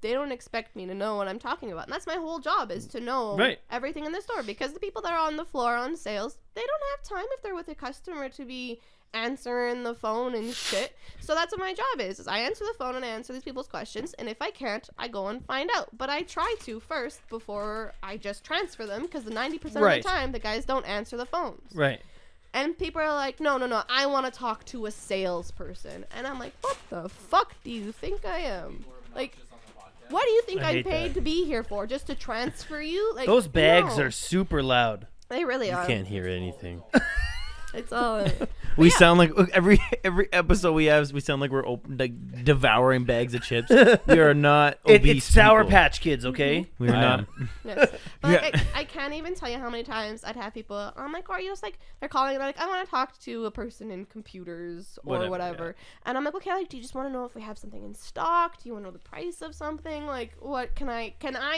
they don't expect me to know what I'm talking about. And that's my whole job, is to know Right. everything in the store, because the people that are on the floor on sales, they don't have time if they're with a customer to be answering the phone and shit. So that's what my job is I answer the phone and I answer these people's questions, and if I can't, I go and find out. But I try to first before I just transfer them, because the 90% Right. of the time the guys don't answer the phones. Right. And people are like, no, I want to talk to a salesperson. And I'm like, what the fuck do you think I am? Like, what do you think I I'm hate paid that. to be here for? Just to transfer you? Like, Those bags no. are super loud. They really You are. can't hear anything. It's all. We sound like every episode we have. We sound like we're like devouring bags of chips. We are not. Obese It's Sour people. Patch Kids, okay? We are I not. am. Yes. But like, Yeah. I can't even tell you how many times I'd have people. I'm like, are you just like, they're calling and they're like, I want to talk to a person in computers or whatever. And I'm like, okay, like, do you just want to know if we have something in stock? Do you want to know the price of something? Like, what can I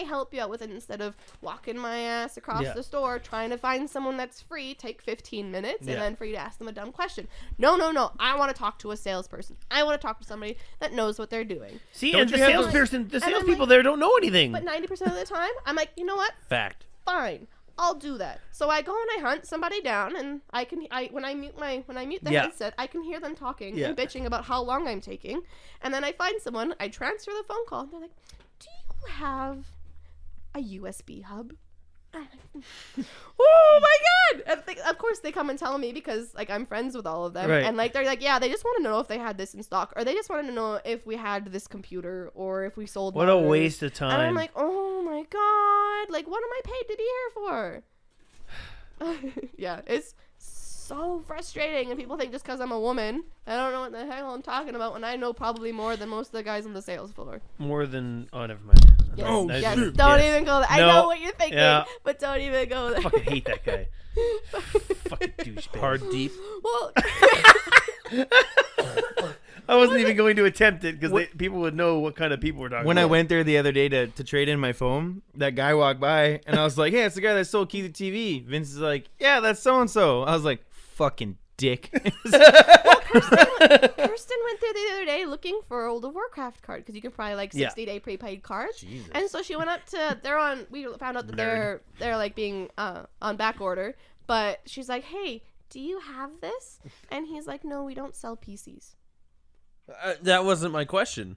help you out with it, instead of walking my ass across Yeah. the store trying to find someone that's free, take 15 minutes, Yeah. and then for you to ask them a dumb question. No. I want to talk to a salesperson. I want to talk to somebody that knows what they're doing. See, Don't and the you have those- salesperson, the And I'm salespeople like- there don't know anything. But 90% of the time, I'm like, you know what? Fact. Fine, I'll do that. So I go and I hunt somebody down, and when I mute the Yeah. headset, I can hear them talking Yeah. and bitching about how long I'm taking. And then I find someone, I transfer the phone call, and they're like, "Do you have a USB hub?" I'm like, oh my god! And of course they come and tell me, because like I'm friends with all of them, Right. and like they're like, yeah, they just want to know if they had this in stock, or they just wanted to know if we had this computer, or if we sold. What a monitors. waste of time. And I'm like, oh my god, like, what am I paid to be here for? Yeah, it's so frustrating, and people think just because I'm a woman, I don't know what the hell I'm talking about, when I know probably more than most of the guys on the sales floor. More than... Oh, never mind. Yes, Oh, yes. shoot. Don't Yes. even go there. I No. know what you're thinking, Yeah. but don't even go there. I fucking hate that guy. Fucking douchebag. Hard deep. Well, I wasn't even going to attempt it because people would know what kind of people we're talking When I about. went there the other day to trade in my phone, that guy walked by and I was like, "Hey, it's the guy that sold Key to TV." Vince is like, "Yeah, that's so and so." I was like, "Fucking dick." Kirsten went there the other day looking for a World of Warcraft card, because you can probably like Yeah. 60-day prepaid cards. Jesus. And so she went up to, we found out that they're like being on back order, but she's like, hey, do you have this? And he's like, no, we don't sell PCs. That wasn't my question.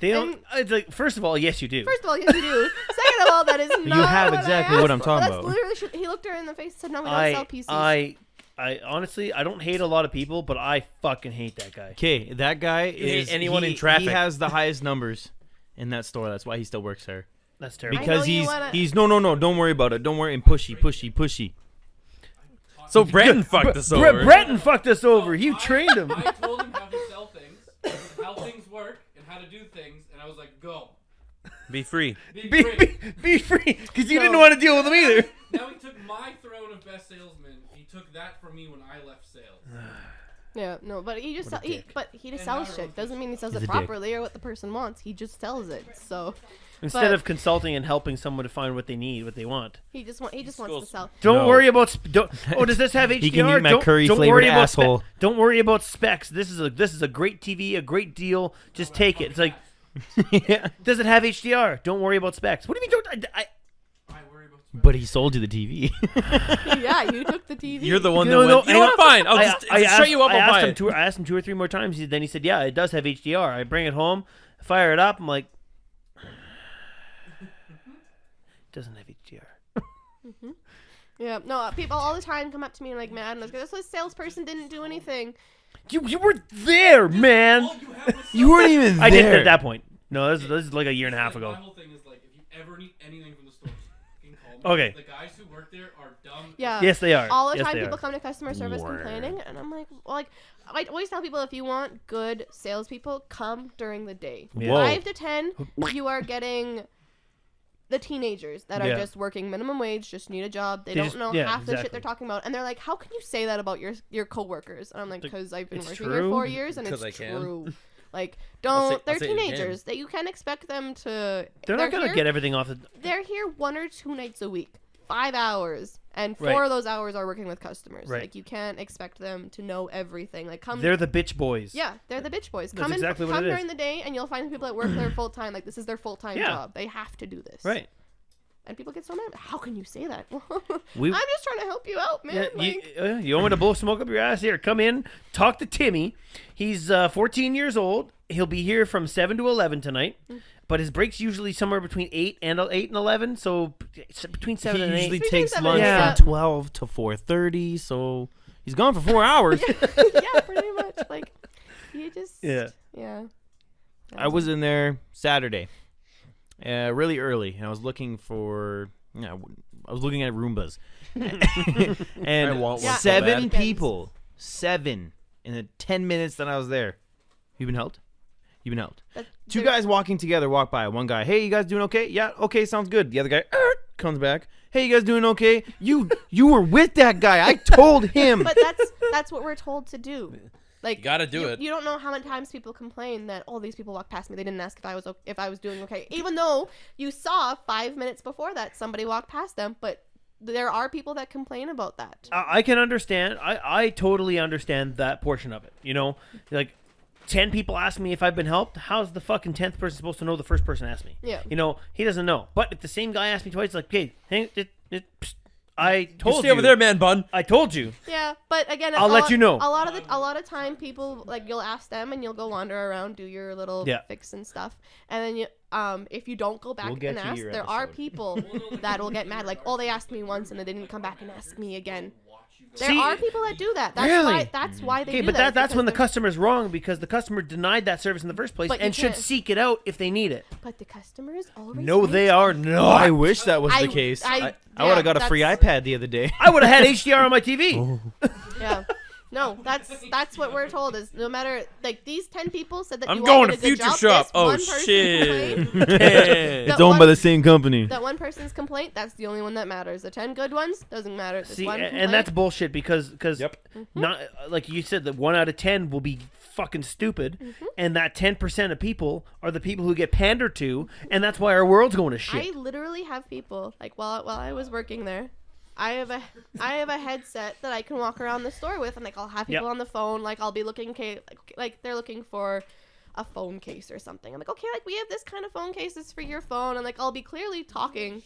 They don't... It's like, first of all, yes, you do. First of all, yes, you do. Second of all, that is not have what I exactly what asked I'm for. talking That's about. literally, he looked her in the face and said, no, we don't sell PCs. I honestly, I don't hate a lot of people, but I fucking hate that guy. Okay, that guy hate is anyone in traffic. He has the highest numbers in that store. That's why he still works there. That's terrible. I know Because you wanna- he's no, don't worry about it. Don't worry, and pushy. So Brenton fucked us over. Breton fucked us over. You trained him. I told him how to sell things, how things work, and how to do things, and I was like, go. Be free. Be free, because you didn't want to deal with them either. Now he took my throne of best salesman. He took that from me when I left sales. Yeah, no, but he just he just And sells now shit. Doesn't mean he sells He's it a dick. properly or what the person wants. He just sells it. So Instead But- of consulting and helping someone to find what they need, what they want. he just wants to sell. Don't No. worry about. Does this have HDR? He can eat my don't curry-flavored worry about asshole. Don't worry about specs. This is a great TV, a great deal. Just take it. It's like, Yeah. does it have HDR? Don't worry about specs. What do you mean? I worry about But he sold you the TV. Yeah, you took the TV. You're the one that No, no, went, you know what, fine. I'll just shut you up, I I'll buy asked him it. I asked him 2 or 3 more times. Then he said, "Yeah, it does have HDR." I bring it home, fire it up. I'm like, doesn't have HDR. Yeah, no, people all the time come up to me and like, man, this salesperson didn't do anything. You were there, man. all you have was You weren't even there. I did at that point. No, this is like a year and a half My ago. whole thing is like, if you ever need anything from the store, just fucking call me. Okay. The guys who work there are dumb. Yeah. Yes, they are. All the Yes, time they people are. come to customer service complaining, and I'm like, I always tell people, if you want good salespeople, come during the day. Yeah. Whoa. 5 to 10, you are getting the teenagers that are Yeah. just working minimum wage, just need a job. They They don't just- know yeah, half the shit exactly. they're talking about, and they're like, "How can you say that about your coworkers?" And I'm like, "Because I've been It's working here true. 4 years, and it's 'Cause I can. true." Like, I'll say- they're I'll say it again. teenagers. That you can't expect them to. They're not gonna here- get everything off the. They're here 1 or 2 nights a week, 5 hours, and 4 Right. of those hours are working with customers. Right. Like, you can't expect them to know everything. Like, come. They're the bitch boys. Yeah, they're the bitch boys. That's Come exactly what come it is. during the day, and you'll find people that work there full time. Like, this is their full time Yeah. job. They have to do this. Right. And people get so mad. How can you say that? We- I'm just trying to help you out, man. Yeah, you want me to blow smoke up your ass? Here, come in, talk to Timmy. He's 14 years old. He'll be here from 7 to 11 tonight. But his break's usually somewhere between 8 and 11, so between 7 He and 8. usually Between takes 7 lunch and eight. from 12 to 4:30, so he's gone for 4 hours. yeah, pretty much. Like, you just. Yeah. Yeah. I was in there Saturday, really early, and I was looking for. I was looking at Roombas, and I want one so 7 bad. people, 7 in the 10 minutes that I was there. You been helped? You been helped? That- 2 there- guys walking together walk by. One guy, hey, you guys doing okay? Yeah, okay, sounds good. The other guy comes back. Hey, you guys doing okay? You were with that guy. I told him. But that's what we're told to do. Like, You gotta do it. You don't know how many times people complain that, oh, these people walked past me. They didn't ask if I was doing okay, even though you saw 5 minutes before that somebody walked past them. But there are people that complain about that. I can understand. I totally understand that portion of it. You know, like 10 people ask me if I've been helped. How's the fucking 10th person supposed to know the first person asked me? Yeah. You know, he doesn't know. But if the same guy asked me twice, like, hey, psst, I You told stay you. over there, man bun. I told you. Yeah, but again, I'll let you know. A lot of time, people like you'll ask them and you'll go wander around, do your little Yeah. fix and stuff, and then you if you don't go back We'll get and to ask, your there are episode. people that will get mad. Like, oh, they asked me once and they didn't come back and ask me again. There See, are people that do that. That's really? why. That's why they Okay, do but that. that's when the because customer's wrong because the customer denied that service in the first place But you and should can't- seek it out if they need it. But the customers always. No, right. they are I not. wish that was I- the case. I- I yeah, would have got a free that's- iPad the other day. I would have had HDR on my TV. Yeah. No, that's what we're told is no matter like these 10 people said that I'm you all going did to a good Future job, Shop. this Oh, one person shit. complained. It's That owned by one- the same company. That one person's complaint, that's the only one that matters. The 10 good ones doesn't matter. This See, one and that's bullshit because Yep. not like you said that 1 out of 10 will be fucking stupid, and that 10% of people are the people who get pandered to, and that's why our world's going to shit. I literally have people like while I was working there. I have a headset that I can walk around the store with, and like I'll have people Yep. on the phone. Like I'll be looking like they're looking for a phone case or something. I'm like, okay, like we have this kind of phone cases for your phone, and like I'll be clearly talking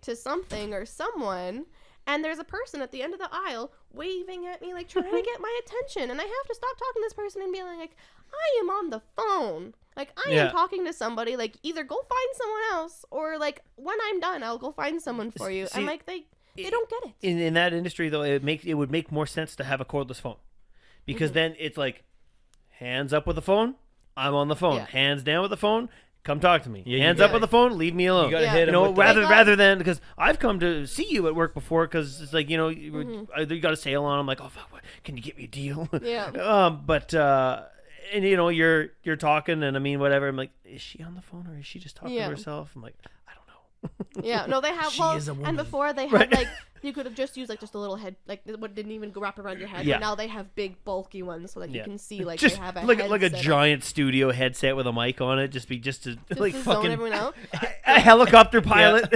to something or someone, and there's a person at the end of the aisle waving at me like trying to get my attention, and I have to stop talking to this person and be like, I am on the phone. Like, I Yeah. am talking to somebody. Like, either go find someone else, or like when I'm done, I'll go find someone for you. See, and like they don't get it. In that industry, though, it would make more sense to have a cordless phone, because then it's like, hands up with the phone, I'm on the phone. Yeah. Hands down with the phone, come talk to me. Yeah, you Hands up gotta- with the phone, leave me alone. You gotta Yeah. hit You him know, with the- rather than because I've come to see you at work before because it's like, you know, you got a sale on. I'm like, oh fuck, what, can you get me a deal? Yeah. But and you know, you're talking, and I mean, whatever. I'm like, is she on the phone or is she just talking Yeah. to herself? I'm like, I don't know. Yeah, no, they have. She Well, is a and woman. before they had like you could have just used like just a little head, like what didn't even wrap around your head. Yeah. But now they have big bulky ones, so that you Yeah. can see like Just they have a like a headset on. giant studio headset with a mic on it, just to Just like to zone fucking everyone out. a helicopter pilot.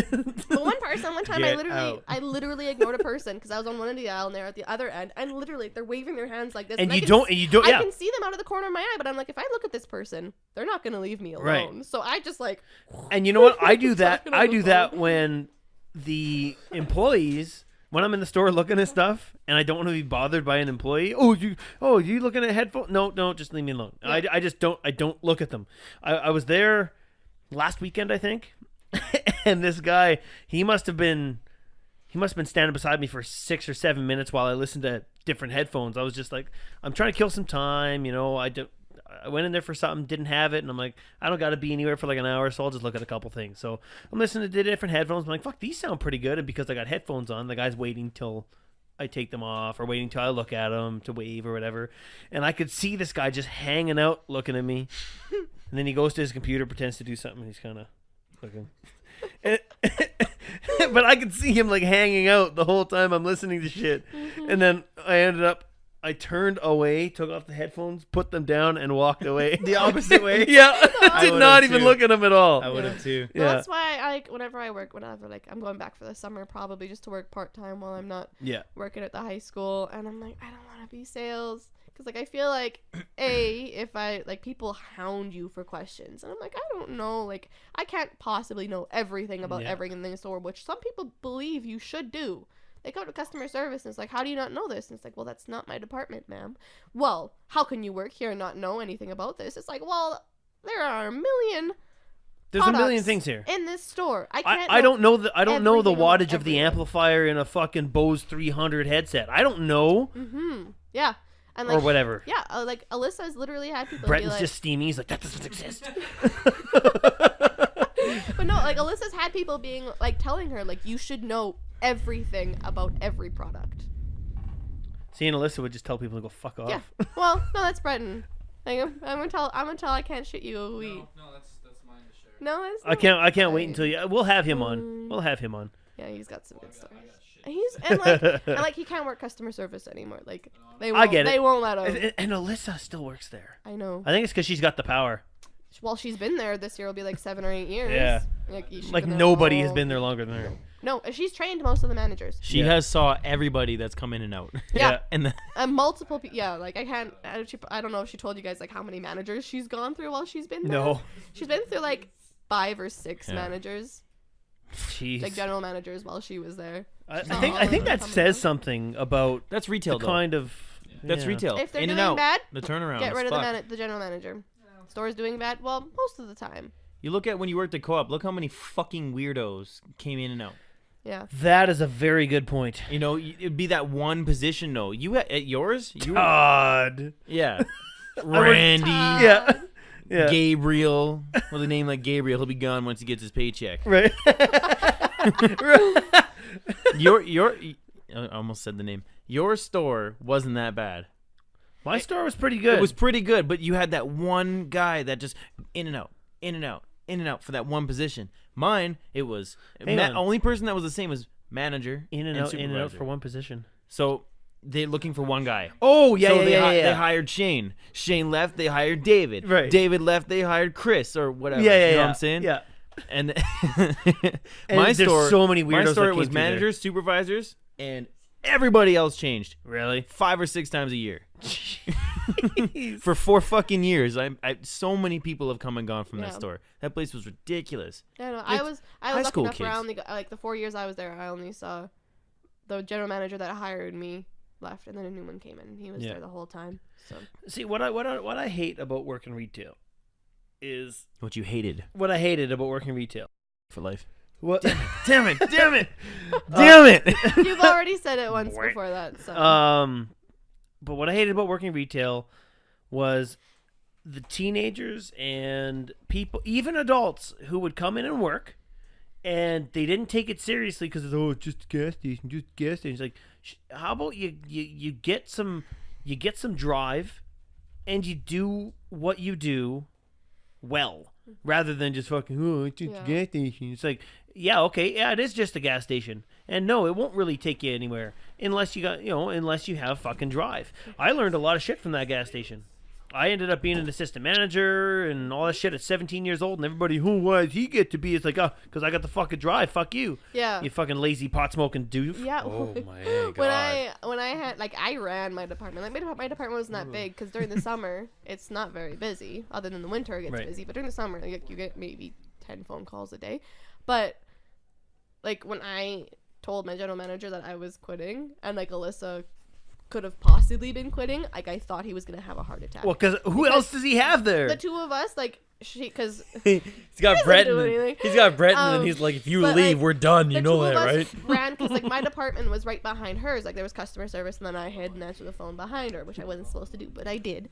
But one person, one time, Get out. I literally ignored a person because I was on one end of the aisle and they're at the other end, and literally they're waving their hands like this. and I you can don't, and you don't, I yeah. can see them out of the corner of my eye, but I'm like, if I look at this person, they're not gonna leave me alone. Right. So I just like, And you know what? I do that. Talking on I the do phone. that when the employees, when I'm in the store looking at stuff, and I don't want to be bothered by an employee. Oh, you looking at headphones? No, just leave me alone. Yeah. I just don't. I don't look at them. I was there last weekend, I think, and this guy, he must have been standing beside me for 6 or 7 minutes while I listened to different headphones. I was just like, I'm trying to kill some time, you know. I went in there for something, didn't have it, and I'm like, I don't got to be anywhere for like an hour, so I'll just look at a couple things. So I'm listening to different headphones. I'm like, fuck, these sound pretty good. And because I got headphones on, the guy's waiting till I take them off or waiting till I look at them to wave or whatever. And I could see this guy just hanging out looking at me. And then he goes to his computer, pretends to do something, and he's kind of looking. But I could see him like hanging out the whole time I'm listening to shit. And then I turned away, took off the headphones, put them down, and walked away. The opposite way. Yeah, I did would've not even too. look at him at all. I would have too. Well, Yeah. that's why I like whenever like I'm going back for the summer probably just to work part time while I'm not Yeah. working at the high school, and I'm like, I don't want to be sales because like I feel like if I like people hound you for questions, and I'm like, I don't know, like I can't possibly know everything about Yeah. everything in the store, which some people believe you should do. They go to customer service and it's like, how do you not know this? And it's like, well, that's not my department, ma'am. Well, how can you work here and not know anything about this? It's like, well, there are a million There's a million products thing here. in this store. I can't. I don't know the everything wattage about of the everything. amplifier in a fucking Bose 300 headset. I don't know Yeah, and or like whatever. yeah, like Alyssa's literally had people be Bretton's like, just steamy. He's like, that doesn't exist. but no, like Alyssa's had people being like telling her like you should know everything about every product. See, and Alyssa would just tell people to go fuck off. Yeah. Well, no, that's Breton. Like, I'm gonna tell I can't shit you a week. No, that's mine to share. No, it's I can't wait fine. until you. We'll have him on. We'll have him on. Yeah, he's got some good I stories. got shit. He's and like he can't work customer service anymore. Like they I won't, get it. they won't let him. And Alyssa still works there. I know. I think it's because she's got the power. Well, she's been there. This year will be like 7 or 8 years. Yeah. She's Like been there nobody has all- been there longer than her. No, she's trained most of the managers. She Yeah. has saw everybody that's come in and out. Yeah. And the, And multiple people. Yeah, like I can't. I don't know if she told you guys like how many managers she's gone through while she's been there. No. She's been through like 5 or 6 Yeah. managers, Jeez. like general managers, while she was there. I all think of them that coming says in. something about that's the retail though. kind of. That's yeah. retail. If they're in and doing out. bad, The turnaround. get is rid of fucked. the general manager. Store's doing bad. Well, most of the time. You look at when you worked at Co-op. Look how many fucking weirdos came in and out. Yeah. That is a very good point. You know, it'd be that one position though. You at yours, you were, God. yeah, Randy, Yeah. Yeah. Gabriel, with a name like Gabriel, he'll be gone once he gets his paycheck. Right. Your, I almost said the name. Your store wasn't that bad. My store was pretty good. It was pretty good, but you had that one guy that just in and out, in and out, in and out for that one position. Mine, it was Hang on. only person that was the same was manager in and out supervisor. for one position. So they're looking for one guy. Oh yeah, so yeah, they, yeah, they hired Shane. Shane left, they hired David. Right. David left, they hired Chris or whatever. Yeah, yeah, you know yeah. what I'm saying? Yeah. And, And my there's store, so many my weirdos store that it was came through there. managers, supervisors, and everybody else changed Really? 5 or 6 times a year. Jeez. For 4 fucking years. I so many people have come and gone from that Yeah. store. That place was ridiculous. I don't know. It's I high was lucky school enough kids. around like the 4 years I was there. I only saw the general manager that hired me left, and then a new one came in. And he was Yeah. there the whole time. So See, what I hate about working retail is What you hated what I hated about working retail. for life. What? Damn it. Damn it! Damn it. you've already said it once before that. So But what I hated about working retail was the teenagers and people, even adults, who would come in and work, and they didn't take it seriously because it's it's just a gas station, just a gas station. It's like, how about you get some drive, and you do what you do well, rather than just fucking, oh, it's just a gas station. It's like, yeah, okay, yeah, it is just a gas station. And no, it won't really take you anywhere unless you unless you have fucking drive. I learned a lot of shit from that gas station. I ended up being an assistant manager and all that shit at 17 years old, and everybody, why does he get to be? It's like, oh, because I got the fucking drive. Fuck you. Yeah. You fucking lazy pot smoking doof. Yeah. Oh my god. When I had I ran my department. Like my department wasn't that big because during the summer it's not very busy. Other than the winter, it gets busy. But during the summer, like, you get maybe 10 phone calls a day. But like when I told my general manager that I was quitting, and like Alyssa could have possibly been quitting, like I thought he was gonna have a heart attack. Well, because who else does he have there? The two of us, like because he's got Brett. He's got Brett, and then Um, he's like, "If you but, leave, like, we're done." You the know two that, of us right? ran because like my department was right behind hers. Like there was customer service, and then I had to answer the phone behind her, which I wasn't supposed to do, but I did.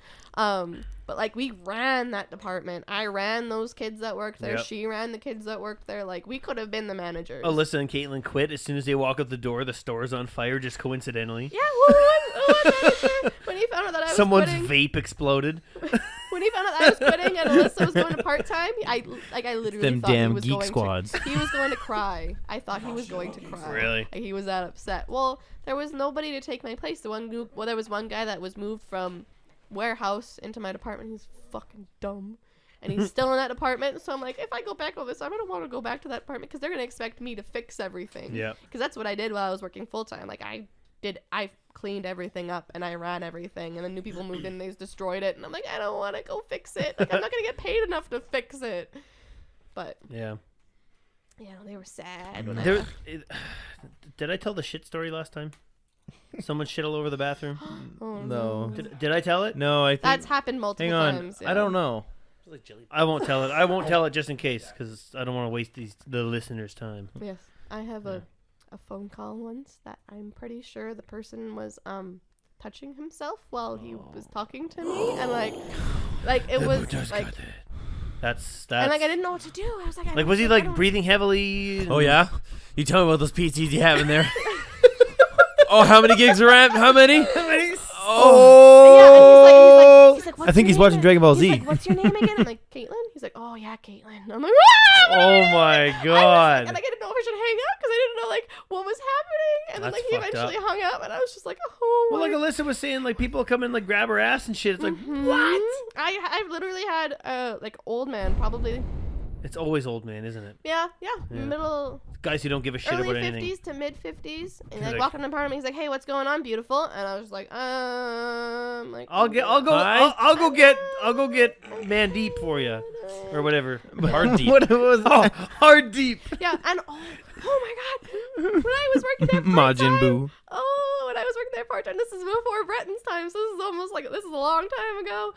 But like we ran that department. I ran those kids that worked there. Yep. She ran the kids that worked there. Like we could have been the managers. Alyssa and Kaytlynn quit as soon as they walk out the door. The store's on fire, just coincidentally. Yeah, well, one manager, when he found out that I was Someone's quitting, vape exploded. when he found out that I was quitting and Alyssa was going to part time, I literally Them thought he damn was geek going squads. To, he was going to cry. I thought he was going to cry. Really? Like, he was that upset. Well, there was nobody to take my place. There was one guy that was moved from warehouse into my department. He's fucking dumb. And he's still in that department. So I'm like, if I go back over this, I don't want to go back to that department because they're going to expect me to fix everything. Yeah. Because that's what I did while I was working full time. Like I cleaned everything up and I ran everything, and then new people moved in and they just destroyed it, and I'm like, I don't want to go fix it. Like I'm not gonna get paid enough to fix it. But Yeah. they were sad when Did I tell the shit story last time? Someone shit all over the bathroom. oh, No. Did I tell it? No, I think. That's happened multiple Hang on. times. Yeah. I don't know. I won't tell it. I won't tell it just in case, because I don't want to waste the listeners' time. Yes, I have a phone call once that I'm pretty sure the person was touching himself while he was talking to me, and like it was like, That's and like I didn't know what to do. I was like, was he like breathing heavily? Oh yeah. You tell me about those PTs you have in there. Oh, how many gigs are at? How many? Oh. he's like, I think he's watching Dragon Ball Z. He's like, what's your name again? I'm like, Kaytlynn. He's like, oh yeah, Kaytlynn. I'm like, Oh my god. and like, I didn't know if I should hang up because I didn't know like what was happening. And then That's like he fucked eventually up. hung up, and I was just like, oh Well, my. like Alyssa was saying, like people come in like grab her ass and shit. It's like what? I've literally had like old man, probably it's always old man, isn't it? yeah. Yeah. Middle Guys who don't give a shit early about anything. 50s to mid 50s, and Like- like walking in the apartment, he's like, hey, what's going on, beautiful? And I was just like, like I'll go get man deep for you, or whatever. Hard deep. What was Oh, hard deep. yeah. And oh my god, when I was working there Majin Buu? when I was working there part time, this is before Breton's time, so this is almost like this is a long time ago.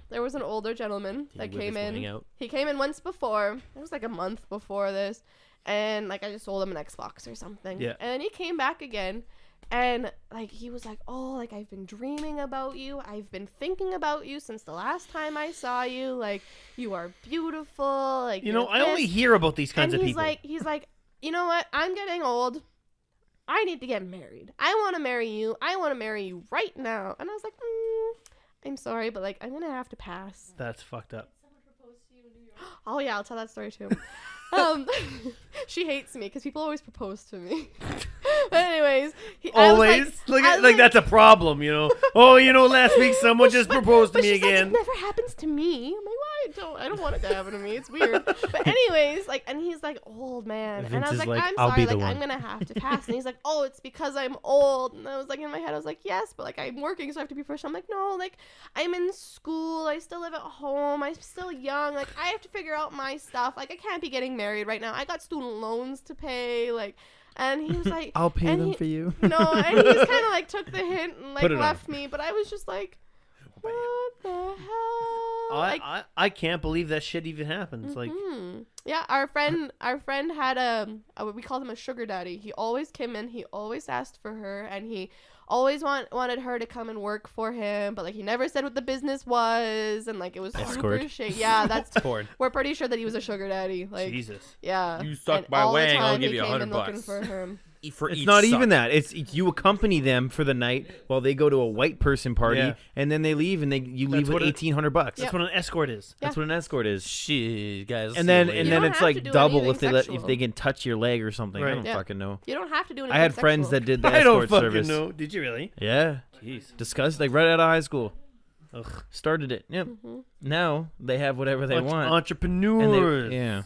There was an older gentleman that came in. He came in once before. It was like a month before this, and like I just sold him an Xbox or something. Yeah. And then he came back again, and like he was like, oh, like I've been dreaming about you. I've been thinking about you since the last time I saw you. Like you are beautiful. Like You know, you're I only this." hear about these kinds And of he's people. he's like, you know what? I'm getting old. I need to get married. I want to marry you. I want to marry you right now. And I was like, I'm sorry, but like I'm gonna have to pass. That's fucked up. Oh yeah, I'll tell that story too. She hates me because people always propose to me. But anyways, Always? Like that's a problem, you know. Oh, you know, last week someone just proposed to but me she's like, again. it never happens to me. I'm like, why? I don't want it to happen to me. It's weird. But anyways, like, and he's like, old man, and I was Vince is like, like, I'm I'll sorry, be the like, I'm one. gonna have to pass. And he's like, oh, it's because I'm old. And I was like, in my head, I was like, yes, but like I'm working, so I have to be professional. I'm like, no, like I'm in school. I still live at home. I'm still young. Like I have to figure out my stuff. Like I can't be getting married right now. I got student loans to pay. Like. And he was like, I'll pay and them he- for you. no, and he just kind of like took the hint and like Put it on. left me. But I was just like, what the hell? Like, I can't believe that shit even happens. Like, yeah, our friend had we called him a sugar daddy. He always came in, he always asked for her, and he always wanted her to come and work for him, but like he never said what the business was, and like it was super Escort. shady. Yeah, that's Porn. we're pretty sure that he was a sugar daddy. Like Jesus. yeah, You suck and my all the wang, I'll time give he you came in $100 looking for him. for It's each not suck. even that. It's you accompany them for the night while they go to a white person party, Yeah. and then they leave, and you leave with what it- $1,800. That's what an escort is. That's what an escort is. Shit, guys. And then You don't it's have to like do double anything if they if sexual. they can touch your leg or something. I Right. don't Yeah. fucking know. You don't have to do anything I had friends sexual. that did the I don't escort fucking service. know. Did you really? Yeah, Jeez. discussed like right out of high school. Ugh. Started it. Yep. Mm-hmm. Now they have whatever they want. And Entrepreneurs. they, yeah.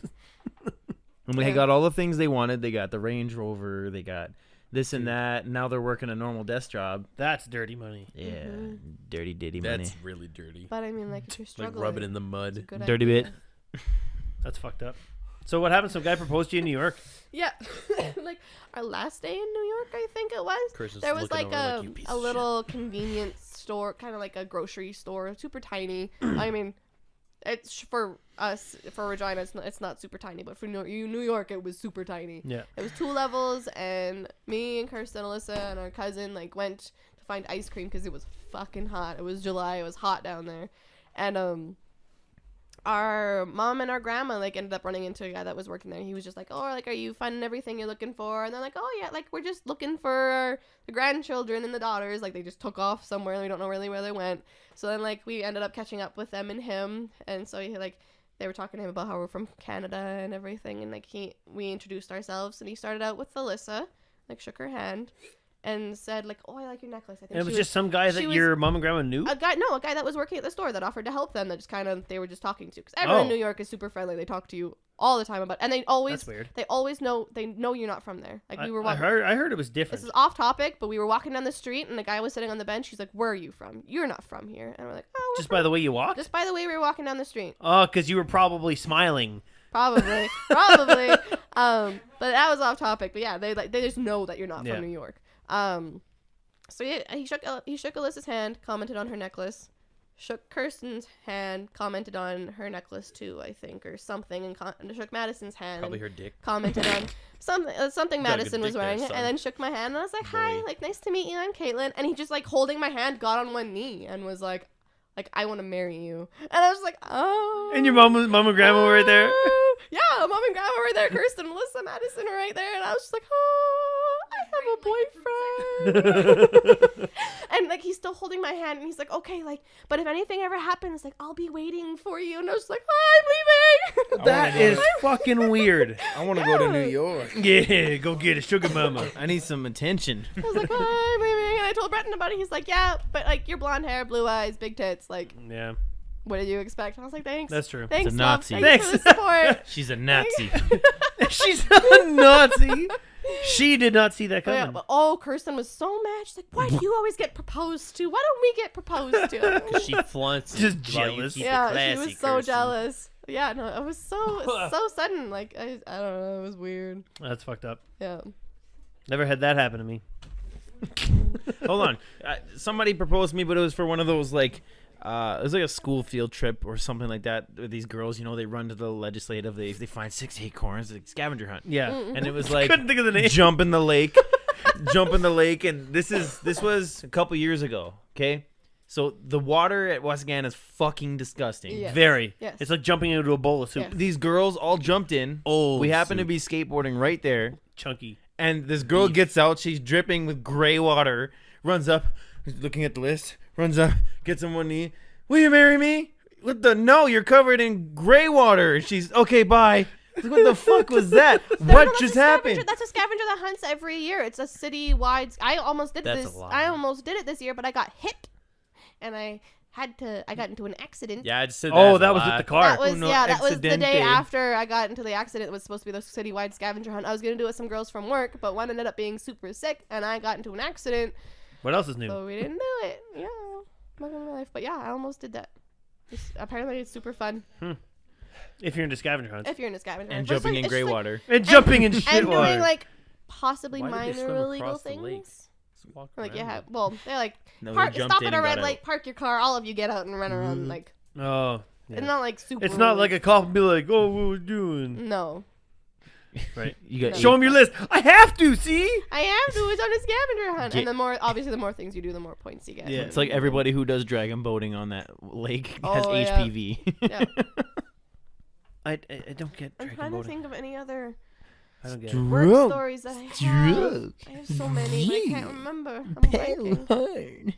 And they got all the things they wanted. They got the Range Rover. They got this and that. Now they're working a normal desk job. That's dirty money. Yeah, Mhm. dirty ditty money. That's really dirty. But I mean, like, if you're Like struggling, rub it in the it's a mud. good Dirty idea. bit. That's fucked up. So what happened? Some guy proposed to you in New York. Yeah, like our last day in New York, I think it was. Chris is There was looking like over "You piece a of little convenience store, kind of like a grocery store, super tiny. I mean, it's for us, for Regina, it's not super tiny, but for New York, it was super tiny. Yeah. It was 2 levels, and me and Kirsten, Alyssa, and our cousin like went to find ice cream because it was fucking hot. It was July. It was hot down there, and our mom and our grandma like ended up running into a guy that was working there. He was just like, "Oh, like, are you finding everything you're looking for?" And they're like, "Oh yeah, like we're just looking for the grandchildren and the daughters." Like they just took off somewhere. And we don't know really where they went. So then like we ended up catching up with them and him, and so he like. They were talking to him about how we're from Canada and everything, and like we introduced ourselves, and he started out with Alyssa, like shook her hand, and said like, "Oh, I like your necklace." I think And it she was just some guy that she was- your mom and grandma knew. a guy that was working at the store that offered to help them. That just kind of they were just talking to, because everyone in Oh. New York is super friendly. They talk to you all the time about, and they always That's weird. know you're not from there. Like we were I walking. heard it was different. This is off topic, but we were walking down the street, and the guy was sitting on the bench. He's like, "Where are you from? You're not from here." And we're like, "Oh, we're Just from-" by the way you walked. just by the way we were walking down the street." Oh, because you were probably smiling. Probably. But that was off topic. But yeah, they just know that you're not Yeah. from New York. So yeah, he shook Alyssa's hand, commented on her necklace, shook Kirsten's hand, commented on her necklace too, I think, or something, and shook Madison's hand. Probably and her dick. commented on something Got a Madison good was dick there, wearing, son. and then shook my hand, and I was like, "Hi, Boy. like nice to meet you. I'm Kaytlynn." And he just like holding my hand, got on one knee, and was like, "I want to marry you." And I was like, "Oh." And your mom and grandma were right there. Oh. Yeah, mom and grandma were there. Kirsten, Melissa, Madison were right there, and I was just like, "Oh, I have a boyfriend." And like he's still holding my hand, and he's like, "Okay, like, but if anything ever happens, like, I'll be waiting for you." And I was just like, "I'm leaving." That is fucking weird. I want to go to New York. Yeah, go get a sugar mama. I need some attention. I was like, "I'm leaving," and I told Breton about it. He's like, "Yeah, but like your blonde hair, blue eyes, big tits, like, Yeah, what did you expect?" And I was like, "Thanks." that's true. Thanks, It's a love. Nazi. Thanks for the support. She's a Nazi. She's a Nazi. She did not see that Oh, yeah, coming. but, Kirsten was so mad. She's like, "Why do you always get proposed to? Why don't we get proposed to?" Because she flaunts it Just while you jealous. keep it Yeah, she classy, was so Kirsten. jealous. Yeah, no, it was so sudden. Like I don't know, it was weird. That's fucked up. Yeah. Never had that happen to me. Hold on. Somebody proposed to me, but it was for one of those like it was like a school field trip or something like that. With these girls, you know, they run to the legislative. They find 6 acorns, like scavenger hunt. Yeah. And it was like Couldn't think of the name. jump in the lake, and this was a couple years ago. Okay, so the water at Westgan is fucking disgusting. Yes. Very. Yes. It's like jumping into a bowl of soup. Yes. These girls all jumped in. Oh, We happened to be skateboarding right there, chunky. and this girl gets out. She's dripping with gray water. Runs up, looking at the list. Runs up, gets on one knee. Will you marry me? What the? No, you're covered in gray water. She's okay. Bye. Like, what the fuck was that? No, What that's just a scavenger- happened? That's a scavenger that hunts every year. It's a city-wide. I almost did That's this. a lie. I almost did it this year, but I got hit, and I got into an accident. Yeah, I just said Oh, as a that was lie. with the car. That was Uno that was the day accidente. after I got into the accident. It was supposed to be the citywide scavenger hunt. I was gonna do it with some girls from work, but one ended up being super sick, and I got into an accident, What else is new? so we didn't do it. Yeah, welcome to my life. But yeah, I almost did that. Apparently, it's super fun If you're into scavenger hunts. if you're in a scavenger And hunt. But it's jumping like- in it's gray just like- water. And jumping in shit and water. doing like possibly Why did they swim minor illegal across the lake? things. Just walk Like around yeah, it. well they're like No, they park, jumped stop in at a and red got light, park your car. All of you get out and run around. Like Oh. Yeah. it's not like super. It's not like illegal. a cop would be like, oh, what we doing? No, Right. You got No. Show him your list. I have to, see? I have to. It's on a scavenger hunt, Get- and the more things you do, the more points you get. Yeah. It's like everybody who does dragon boating on that lake has Oh, yeah. HPV. Yeah. I don't get I'm dragon trying to boating. think of any other. I don't get it. Work Stroke. stories that I have. Stroke. I have so many, but I can't remember. I'm blanking.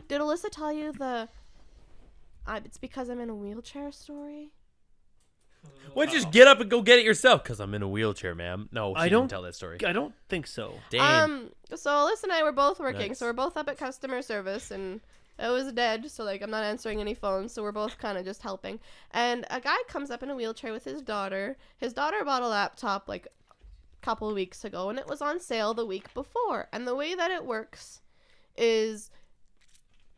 Did Alyssa tell you the it's because I'm in a wheelchair story? Why don't you just get up and go get it yourself? Because I'm in a wheelchair, ma'am. No, she I don't didn't tell that story. I don't think so. Damn. So Alyssa and I were both working, Nice. so we're both up at customer service, and it was dead, so like I'm not answering any phones, so we're both kind of just helping. And a guy comes up in a wheelchair with his daughter. His daughter bought a laptop like a couple of weeks ago, and it was on sale the week before. And the way that it works is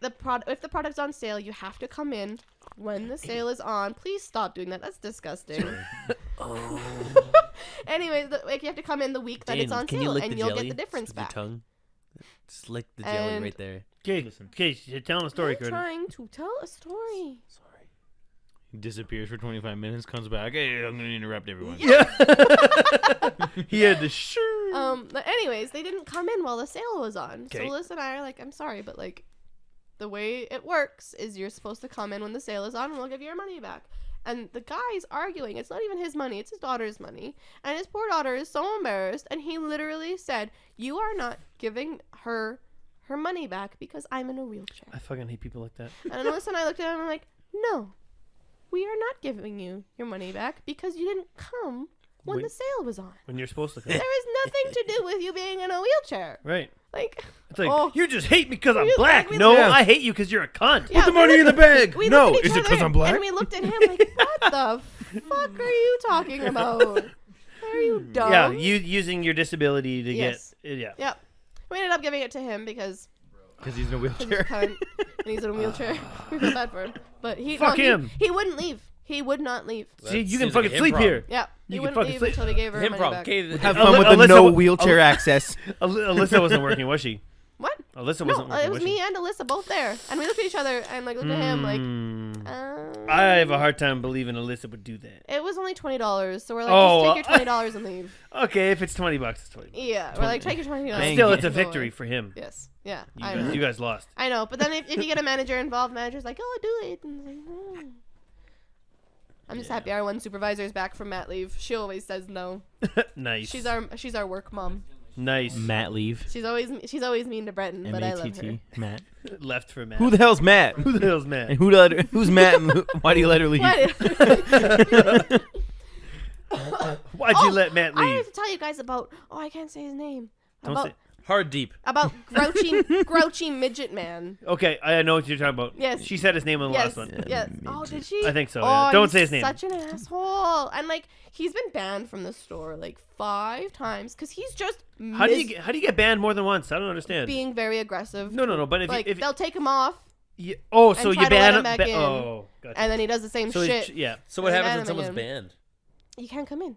if the product's on sale, you have to come in when the sale is on. Please stop doing that. That's disgusting. Anyways, like you have to come in the week that it's on can you sale, lick and the you'll jelly get the difference with your back. tongue? Just lick the jelly And- right there. Okay, you're telling a story, I'm Curtis. trying to tell a story. Sorry. He disappears for 25 minutes, comes back. Hey, I'm gonna interrupt everyone. Yeah. He had to But anyways, they didn't come in while the sale was on. Okay. So Alyssa and I are like, I'm sorry, but like, the way it works is you're supposed to come in when the sale is on, and we'll give you your money back. And the guy's arguing. It's not even his money. It's his daughter's money. And his poor daughter is so embarrassed. And he literally said, you are not giving her money back because I'm in a wheelchair. I fucking hate people like that. And Alyssa and I looked at him and I'm like, no, we are not giving you your money back because you didn't come when Wait. the sale was on. When you're supposed to come. There is nothing to do with you being in a wheelchair. Right. Like, It's like, oh. you just hate me because I'm You black. like me- No, Yeah. I hate you because you're a cunt. yeah, Put the we money in the bag. we No, looked at each is it because other I'm black? And we looked at him like, what the fuck are you talking about? Are you dumb? Yeah, you using your disability to Yes. get. Yeah. Yep. We ended up giving it to him because Because he's in a he's a wheelchair. cunt and he's in a wheelchair. We feel bad for him. But Fuck him. He wouldn't leave. He would not leave. See, you can seems like fucking a him sleep problem. here. Yeah. You He can wouldn't fucking leave sleep. until we gave her her Him money problem. back. Okay, Have Al- fun with the Alyssa no wa- wheelchair access. Alyssa wasn't working, was she? What? Alyssa No, wasn't working, it was she? me and Alyssa both there. And we looked at each other and like looked at him like, I have a hard time believing Alyssa would do that. it was only $20, so we're like, Oh, just take your $20 and leave. Okay, if it's $20, it's $20. Yeah, we're like, take your $20. Dang Still, it. it's a Go away. victory for him. Yes, yeah, You I guys, know. you guys lost. I know, but then if you get a manager involved, manager's like, oh, do it. And it's like, no. I'm just happy our one supervisor is back from mat leave. She always says no. Nice. She's our work mom. nice. Matt leave. She's always mean to Breton, but I love her. M-A-T-T. Matt. Left for Matt. Who the hell's Matt? Who the hell's Matt? And who's Matt? And why do you let her leave? Why'd you let Matt I leave? have to tell you guys about. Oh, I can't say his name. Don't About say- Hard deep. grouchy midget man. Okay, I know what you're talking about. Yes. She said his name on the Yes, last one. yes. Oh, did she? I think so, Oh, yeah. Don't he's say his name. Such an asshole. And like, he's been banned from the store like 5 times because he's just How do you get banned more than once? I don't understand. being very aggressive. No. But if Like, you, if they'll take him off, you, oh, so and you try to let ban him back in. Oh, gotcha. and then he does the same So shit. yeah. So what And happens ban when him someone's again. banned? You can't come in.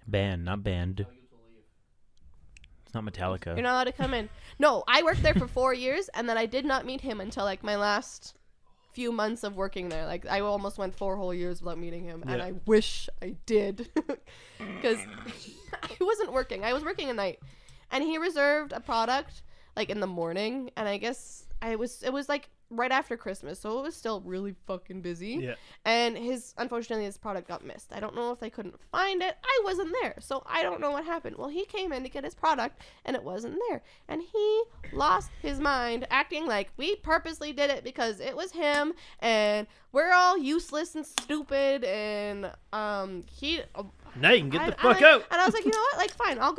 Band, not band. It's not Metallica. You're not allowed to come in. No, I worked there for 4 years, and then I did not meet him until like my last few months of working there. Like I almost went 4 whole years without meeting him, and Yeah. I wish I did, because I wasn't working. I was working a night, and he reserved a product like in the morning, and I guess it was like right after Christmas, so it was still really fucking busy. Yeah. And unfortunately his product got missed. I don't know if they couldn't find it. I wasn't there, so I don't know what happened. Well, he came in to get his product and it wasn't there. And he lost his mind, acting like we purposely did it because it was him and we're all useless and stupid, and he Now you can get the I- fuck I- out. And I was like, you know what? Like, fine, I'll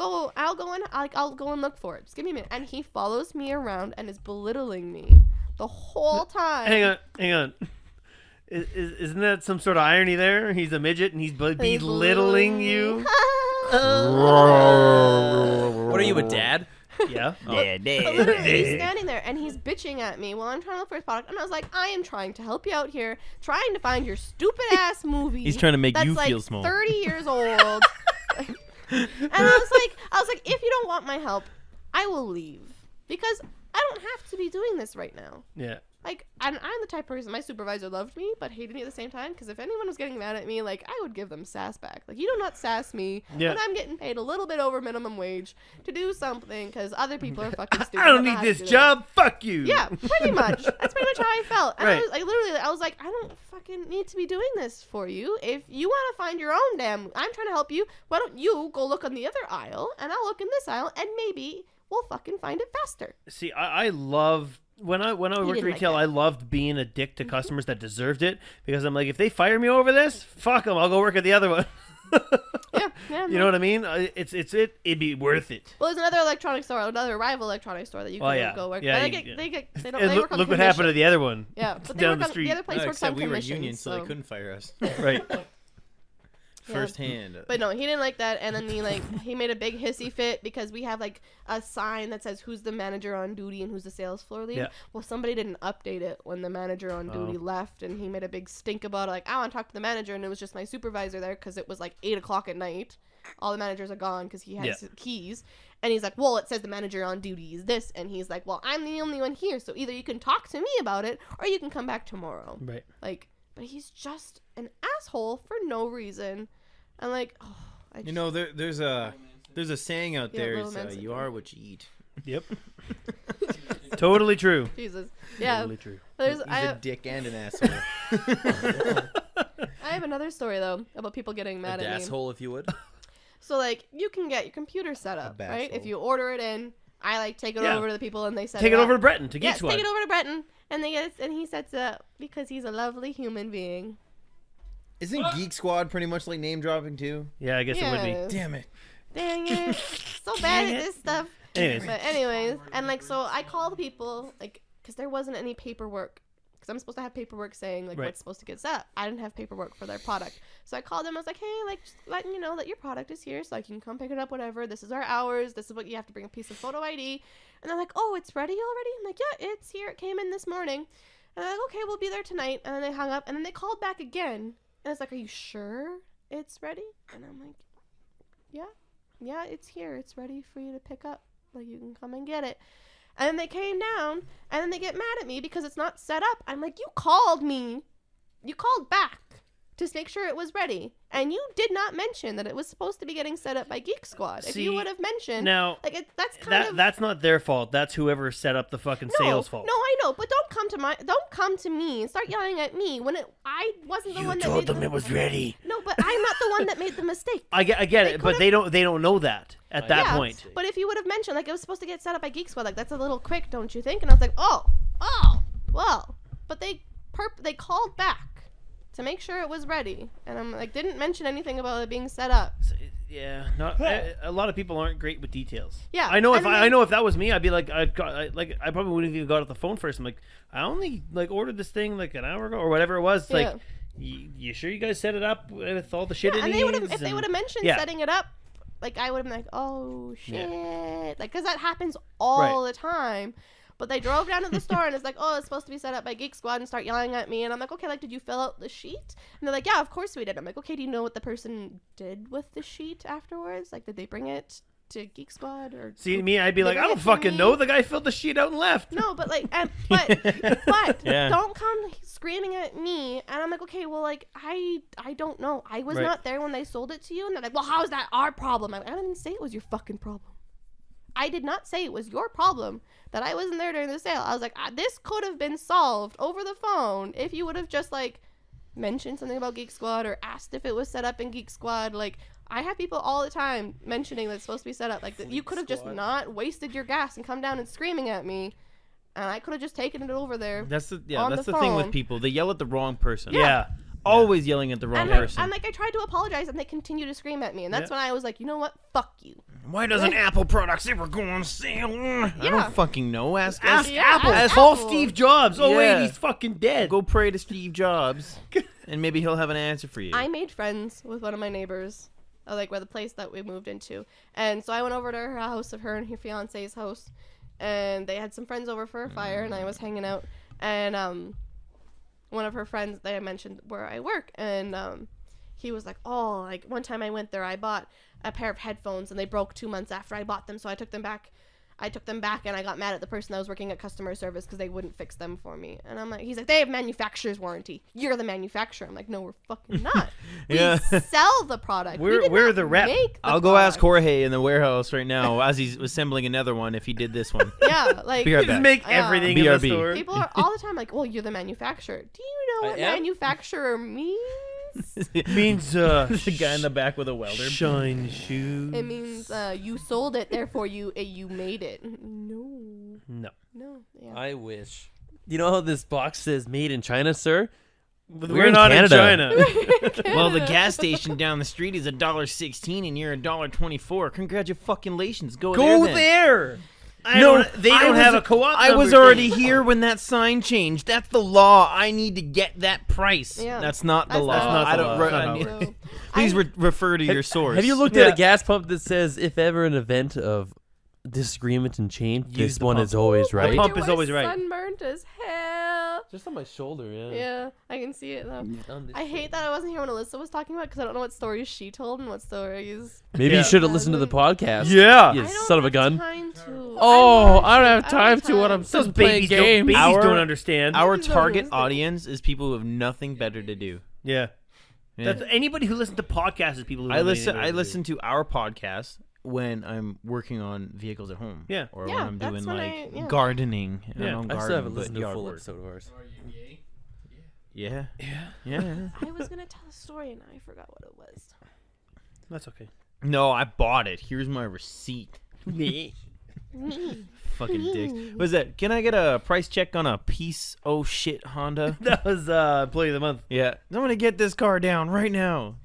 go and look for it. Just give me a minute. And he follows me around and is belittling me the whole time. Hang on. Isn't that some sort of irony there? He's a midget and he's belittling you. What are you, a dad? Yeah. He's standing there and he's bitching at me while I'm trying to look for his product. And I was like, I am trying to help you out here, trying to find your stupid ass movie. He's trying to make that's you like feel small. 30 years old. And I was like, if you don't want my help, I will leave because I don't have to be doing this right now. Yeah. like, I'm the type of person, my supervisor loved me, but hated me at the same time, because if anyone was getting mad at me, like, I would give them sass back. Like, you do not sass me when I'm getting paid a little bit over minimum wage to do something, because other people are fucking stupid. I don't need this job. Fuck you. Yeah, pretty much. That's pretty much how I felt. And Right. I was, like, literally, I was like, I don't fucking need to be doing this for you. If you want to find your own damn, I'm trying to help you, why don't you go look on the other aisle, and I'll look in this aisle, and maybe we'll fucking find it faster. See, I love when I worked didn't like retail. that. I loved being a dick to customers that deserved it, because I'm like, if they fire me over this, fuck them. I'll go work at the other one. Yeah. You know what I mean? It'd be worth it. Well, there's another electronics store, another rival electronics store that you can go work. Yeah, but you- they don't. And They work on look what commission. happened to the other one. Yeah, but they down work the on, street. the other place works on Except we were commission. union, so they couldn't fire us Right. firsthand. But no, he didn't like that, and then he made a big hissy fit because we have like a sign that says who's the manager on duty and who's the sales floor lead. Yeah. Well, somebody didn't update it when the manager on duty left, and he made a big stink about it. Like, I want to talk to the manager, and it was just my supervisor there because it was like 8:00 at night. All the managers are gone because he has keys. And he's like, well, it says the manager on duty is this. And he's like, well, I'm the only one here. So either you can talk to me about it or you can come back tomorrow. Right. Like, but he's just an asshole for no reason. I'm like, oh, I just, You know, there's a saying out Yeah, there: little is, man you syndrome. are what you eat. Yep. Totally true. Jesus. Yeah. Totally true. There's, He's I, a dick and an asshole. I have another story, though, about people getting mad A at me. asshole, if you would. So, like, you can get your computer set up, right? If bashful. you order it in, I, like, take it Yeah. over to the people and they set Take it it up. over to Breton to Geek Yes, Squad. take it over to Breton, and he sets it up because he's a lovely human being. Isn't Geek Squad pretty much like name dropping too? Yeah, I guess it would be. Yeah. Damn it! Dang it. So bad Dang at it. this stuff. Anyways. But anyways, and like, so I called people, like, because there wasn't any paperwork. Because I'm supposed to have paperwork saying, like, Right. what's supposed to get set up. I didn't have paperwork for their product. So I called them. I was like, hey, like, just letting you know that your product is here. So, like, you can come pick it up, whatever. This is our hours. This is what you have to bring a piece of photo ID. And they're like, oh, it's ready already? I'm like, yeah, it's here. It came in this morning. And they're like, okay, we'll be there tonight. And then they hung up. And then they called back again. And it's like, are you sure it's ready? And I'm like, yeah, it's here. It's ready for you to pick up. Like, you can come and get it. And then they came down, and then they get mad at me because it's not set up. I'm like, you called me. You called back to make sure it was ready. And you did not mention that it was supposed to be getting set up by Geek Squad. If See, you would have mentioned, Now, like, that's kind of... that's not their fault. That's whoever set up the fucking sales fault. No, I know, but don't come to me and start yelling at me when I wasn't the one that made the... was ready. No, but I'm not the one that made the mistake. I get it, but they don't know that at that Yeah, point. But if you would have mentioned, like, it was supposed to get set up by Geek Squad, like, that's a little quick, don't you think? And I was like, oh, well. But they called back to make sure it was ready. And I'm like, didn't mention anything about it being set up. Yeah, a lot of people aren't great with details. Yeah, I know and I know if that was me, I'd be like, I probably wouldn't have even got off the phone first. I'm like, I only like ordered this thing like an hour ago or whatever it was. Yeah. Like, you sure you guys set it up with all the shit it And needs? they would have, if they would have mentioned yeah. setting it up, like, I would have been like, oh, shit. Like, because that happens all the time. But they drove down to the store and it's like, oh, it's supposed to be set up by Geek Squad, and start yelling at me. And I'm like, okay, like, did you fill out the sheet? And they're like, yeah, of course we did. I'm like, okay, do you know what the person did with the sheet afterwards? Like, did they bring it to Geek Squad? Or See me, I'd be Did like, they I bring don't it to fucking me? know. The guy filled the sheet out and left. No, but like, but Yeah. don't come screaming at me. And I'm like, okay, well, like, I don't know. I was Right. not there when they sold it to you. And they're like, well, how is that our problem? I'm like, I didn't say it was your fucking problem. I did not say it was your problem that I wasn't there during the sale. I was like, this could have been solved over the phone if you would have just, like, mentioned something about Geek Squad or asked if it was set up in Geek Squad. Like, I have people all the time mentioning that it's supposed to be set up. Like, you could have just not wasted your gas and come down and screaming at me, and I could have just taken it over there. That's the On that's the the thing with phone. people. They yell at the wrong person. Yeah. Always yelling at the wrong And person. I tried to apologize, and they continue to scream at me. And that's when I was like, you know what? Fuck you. Why doesn't Apple products ever go on sale? I Yeah. don't fucking know. Ask Yeah, Apple. ask Call Apple. Steve Jobs. Oh Yeah. wait, he's fucking dead. Go pray to Steve Jobs, and maybe he'll have an answer for you. I made friends with one of my neighbors, like where the place that we moved into. And so I went over to her house, of her and her fiance's house, and they had some friends over for a fire, and I was hanging out. And one of her friends, they had mentioned where I work, and he was like, oh, like, one time I went there, I bought a pair of headphones, and they broke 2 months after I bought them, so I took them back. I took them back and I got mad at the person that was working at customer service because they wouldn't fix them for me. And I'm like, he's like, they have manufacturer's warranty. You're the manufacturer. I'm like, no, we're fucking not. Yeah. We sell the product. We did we're not the rep. make the I'll go ask product. Jorge in the warehouse right now as he's assembling another one if he did this one. Yeah, like Be right Just back. make Yeah. everything in the BRB. store. people are all the time like, well, you're the manufacturer. Do you know I what am? manufacturer means? Means the guy in the back with a welder. shine shoes. It means you sold it, therefore you made it. No. No. Yeah. I wish. You know how this box says "Made in China," sir? We're in not Canada. in China. Well, the gas station down the street is $1.16 and you're $1.24. Congratulations. Go Go then. there. They I don't was- have a co-op. I was number already thing. here when that sign changed. That's the law. I need to get that price. Yeah. That's not the That's law. not the I don't. law. re- That's I not need- how So, Please I- refer to your source. Have you looked Yeah. at a gas pump that says, "If ever an event of disagreement and change, Use this the one pump. is always right"? pump You is are always right. Sunburnt as hell. Just on my shoulder, yeah. Yeah, I can see it though. On this I hate that I wasn't here when Alyssa was talking about because I don't know what stories she told and what stories. Maybe Yeah. you should have listened to the podcast. Yeah. You I don't son of a have gun. time to. Oh, want I don't to. have time to when I'm time. still Those playing games. babies Our- don't understand. Our These are target those things. audience is people who have nothing better to do. Yeah. Yeah. That's anybody who listens to podcasts is people who I don't listen. know I anything listen to our podcast when I'm working on vehicles at home. Yeah. Or Yeah, when I'm that's doing when like yeah. gardening. Yeah. I don't I still garden, haven't but listened to a yard full work. episode of ours. Are you gay? Yeah. Yeah. Yeah. I was gonna tell a story and I forgot what it was. That's okay. No, I bought it. Here's my receipt. Fucking dicks. What's that? Can I get a price check on a piece oh shit Honda? That was employee of the month. Yeah. I'm gonna get this car down right now.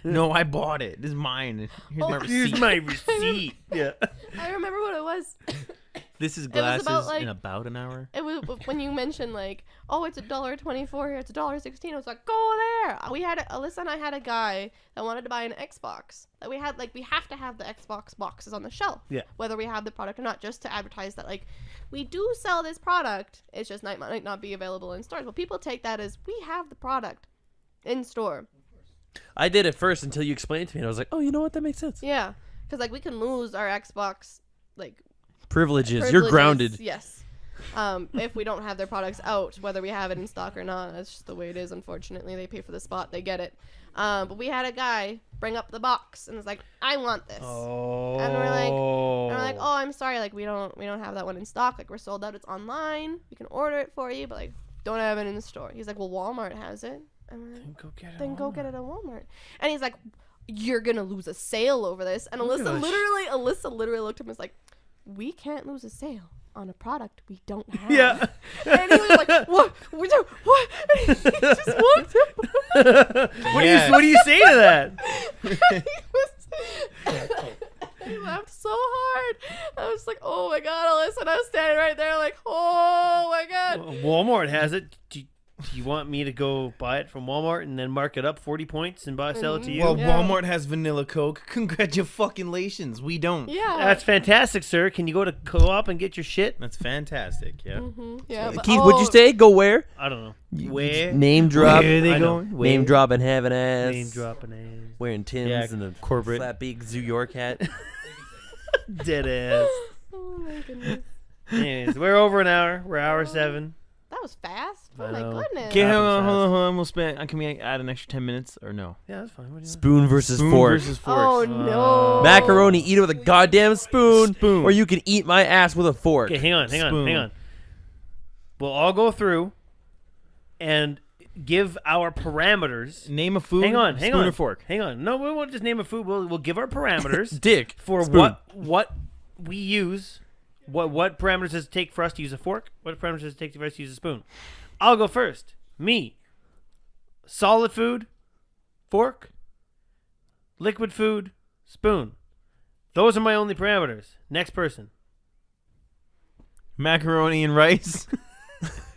No, I bought it. This is mine. Here's my receipt. Here's my receipt. Yeah. I remember what it was. This is was glasses about, like- in about an hour. It was when you mentioned like, oh, it's $1.24 here, it's $1.16. I was like, go there. We had Alyssa and I had a guy that wanted to buy an Xbox. That we had we have to have the Xbox boxes on the shelf. Yeah. Whether we have the product or not, just to advertise that like we do sell this product. It's just might not be available in stores. But people take that as we have the product in store. I did it first until you explained it to me, and I was like, "Oh, you know what? That makes sense." Yeah, because like we can lose our Xbox like Privileges. You're grounded. Yes. If we don't have their products out, whether we have it in stock or not, that's just the way it is. Unfortunately, they pay for the spot, they get it. But we had a guy bring up the box and was like, "I want this." Oh. And we're like, "Oh, I'm sorry, like we don't have that one in stock. Like we're sold out. It's online. We can order it for you, but like don't have it in the store." He's like, "Well, Walmart has it." And we're like, Go get it. "Then go get it at Walmart." And he's like, "You're gonna lose a sale over this." And Look at Alyssa this. literally looked at him and was like, "We can't lose a sale on a product we don't have." Yeah. And he was like, "What? What?" And he just walked up. What do you say to that? He laughed so hard. I was like, "Oh my god, Alyssa!" And I was standing right there, like, "Oh my god." Walmart has it. Do you want me to go buy it from Walmart and then mark it up 40 points and sell it to you? Well, Yeah. Walmart has vanilla Coke. Congratulations. We don't. Yeah. That's fantastic, sir. Can you go to co-op and get your shit? That's fantastic. Yeah. Yeah. but- Keith, would you oh, say go where? I don't know. Where? Name drop. Where are they I know. going? Name Where? drop and having ass. Name dropping names. Wearing Timbs Yeah, and a corporate. flat big Zoo York hat. Dead ass. Oh my goodness. Anyways, we're over an hour. We're hour 7. That was fast. Oh I my know. goodness. Okay, hold on, Happens hold on. We'll spend. Can we add an extra 10 minutes or no? Yeah, that's fine. What do you want? Spoon versus Spoon fork. versus forks. Oh no. Macaroni, eat it with a goddamn spoon, Spoon. or you can eat my ass with a fork. Okay, hang on. Spoon. We'll all go through and give our parameters. Name a food. Hang on. Spoon or fork. Hang on. No, we won't just name a food. We'll give our parameters Dick. for Spoon. what we use. What parameters does it take for us to use a fork? What parameters does it take for us to use a spoon? I'll go first. Me. Solid food, fork. Liquid food, spoon. Those are my only parameters. Next person. Macaroni and rice.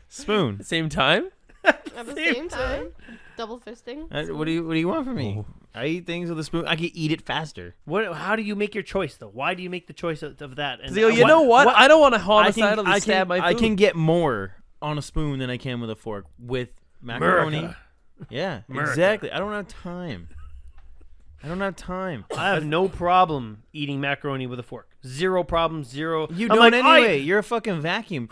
Spoon. Same time? At the same time. Double fisting. What do you want from me? Oh. I eat things with a spoon. I can eat it faster. How do you make your choice though? Why do you make the choice of that? And You know what? I don't want to homicidally I stab my food. I can get more on a spoon than I can with a fork with macaroni. America. Yeah, America. exactly. I don't have time. I don't have time. I have no problem eating macaroni with a fork. Zero problem. Zero. You I'm don't like, anyway. You're a fucking vacuum.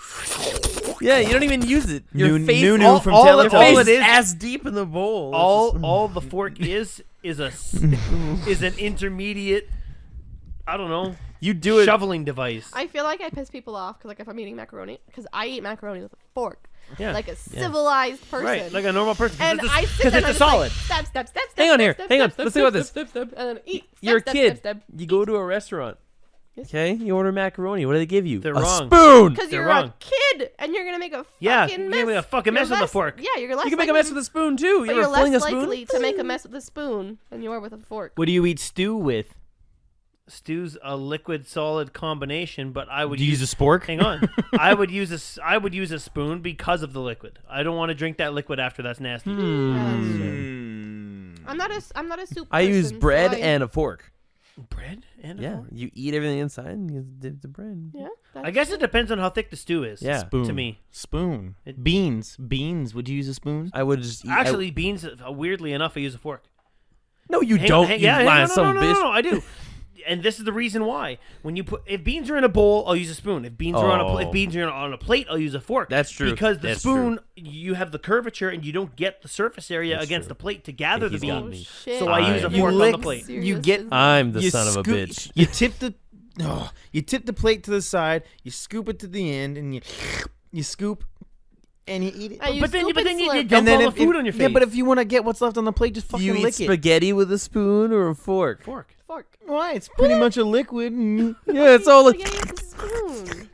Yeah, you don't even use it. Your face, Nunu from all your it Teletubbies. face is- is ass deep in the bowl. All the fork is an intermediate. I don't know. You do it. Shoveling device. I feel like I piss people off because, like, if I'm eating macaroni, because I eat macaroni with a fork, Yeah. like a civilized person. Right, like a normal person. and I sit Because there it's and a I'm solid. just like, step, step, Hang on here. step, Hang on. step, Let's step, think about step, this. step, and then eat. Step, You're a step, kid. step, step, You go to a restaurant. Yes. Okay, you order macaroni. What do they give you? They're a wrong. spoon. Because They're you're wrong. a kid and you're gonna make a Yeah, fucking you're mess. gonna make a fucking mess with a less- fork. Yeah, you're less. You can make a mess with a spoon too. But You you're ever fling less a spoon? likely to make a mess with a spoon than you are with a fork. What do you eat stew with? Stew's a liquid solid combination, but I would Do you use a spork? Hang on, I would use a spoon because of the liquid. I don't want to drink that liquid after. That's nasty. Yeah, that's true. Hmm. I'm not a soup. I use person, so bread I- and a fork. Bread and a Yeah, fork? you eat everything inside and you dip the bread. Yeah. I guess it depends on how thick the stew is. Yeah. Spoon. To me. Spoon. It- Beans. Would you use a spoon? I would just eat. Actually, beans. Weirdly enough, I use a fork. no, you Hang- don't. hang- you yeah, lying no, son no, of a no, bitch. no, no, I do. And this is the reason why. When you put, if beans are in a bowl, I'll use a spoon. If beans are on Oh. if beans are on a plate, I'll use a fork. That's true. Because the That's spoon, you have the curvature, and you don't get the surface area That's against true. the plate to gather the he's got beans. me. Shit. So I use a You fork on lick- the plate. you get- I'm the You son of a scoop- bitch. You tip the you tip the plate to the side, you scoop it to the end, and you scoop and you eat it. And you But then scoop you and slurp. dump all the food on your Yeah, face. but if you want to get what's left on the plate, just Do fucking you eat lick it. spaghetti with a spoon or a fork? Fork. Fork. Why? It's pretty much a liquid. Yeah, it's all like. Spaghetti with a spoon.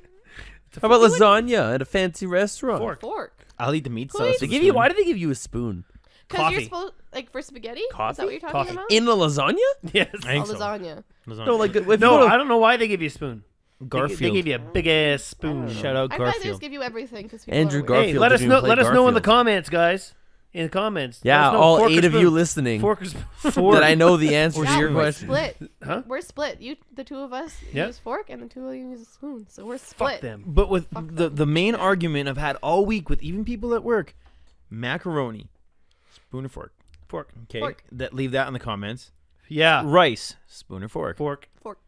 How about lasagna at a fancy restaurant? Fork. Fork. I'll eat the meat Who sauce. eats They with give a you. spoon. Why do they give you a spoon? Because you're Coffee. supposed, like, for spaghetti? Is Coffee? that what you're talking Coffee. about? In a lasagna? Yes. I think Oh, so. lasagna. No, like if you No, go to- I don't know why they give you a spoon. Garfield. They give you a big ass spoon. Shout out I feel like they just Garfield. give you everything because Andrew Hey, Garfield let us didn't know. even Let play us know in the Garfield. comments, guys. In the comments. Let Yeah, us know, all fork or 8 of you spoon. listening. Fork or spoon. Fork. That I know the answer to Yeah, your we're question. split. Huh? We're split. You, the two of us, Yeah. use fork, and the two of you use a spoon. So we're Fuck split. them. But with Fuck the main argument I've had all week with even people at work, macaroni, spoon or fork. Fork. Okay, Fork. leave that in the comments. Yeah. Rice, spoon or fork. Fork. Fork.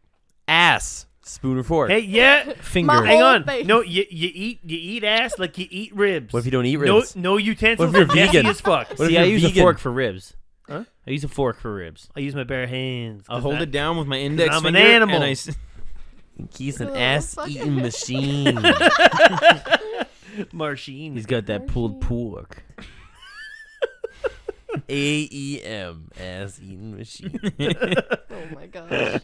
Ass, spoon or fork. Hey, yeah. Finger. My Hang whole on. face. No, you eat ass like you eat ribs. What if you don't eat ribs? No utensils. What if you're Messy vegan? as fuck. What if See, I you're use vegan? a fork for ribs. Huh? I use a fork for ribs. I use my bare hands. I'll hold it down with my index I'm an finger. animal. And He's an Oh, ass-eating fuck. machine. Marcine. he's got that pulled pork. AEM, ass-eating machine. Oh my gosh.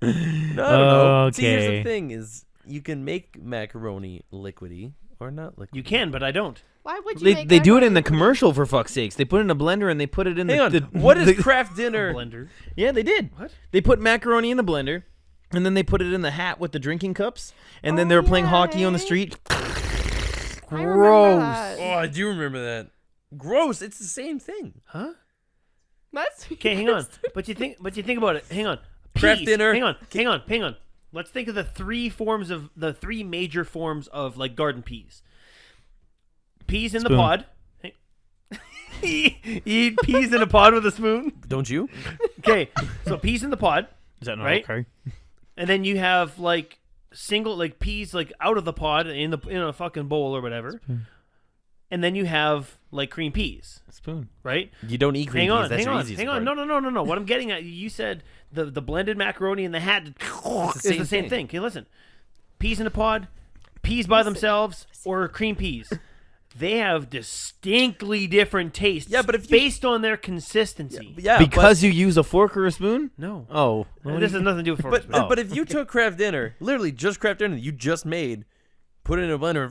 No, I don't know. See, here's Okay. the thing: is you can make macaroni liquidy or not liquidy. You can, but I don't. Why would you They, make they do it in the macaroni? commercial for fuck's sakes. They put it in a blender and they put it in Hang on. the. What is the- craft dinner? Blender. Yeah, they did. What? They put macaroni in the blender, and then they put it in the hat with the drinking cups, and then Oh, they were playing yeah, hockey on the hey? street. I remember Gross. that. Oh, I do remember that. Gross. It's the same thing. Huh? That's Okay, hang on. But you think about it. Hang on. Craft Peas. dinner. Hang on. Let's think of the three major forms of like garden peas. Peas in the Spoon. pod. You eat peas in a pod with a spoon. Don't you? Okay, so peas in the pod, Is that not Right? okay? and then you have like single like peas like out of the pod in a fucking bowl or whatever, and then you have like cream peas, Spoon. right? You don't eat green Hang on, peas. That's hang your on, easiest hang on. part. No. What I'm getting at, you said the blended macaroni in the hat is same the same thing. thing. Okay, listen. Peas in a pod, peas by themselves, or cream peas. They have distinctly different tastes. Yeah, but if you- based on their consistency. Yeah, Because you use a fork or a spoon? No. Oh. This has nothing to do with forks. but if you took craft dinner, literally just craft dinner that you just made, put it in a blender,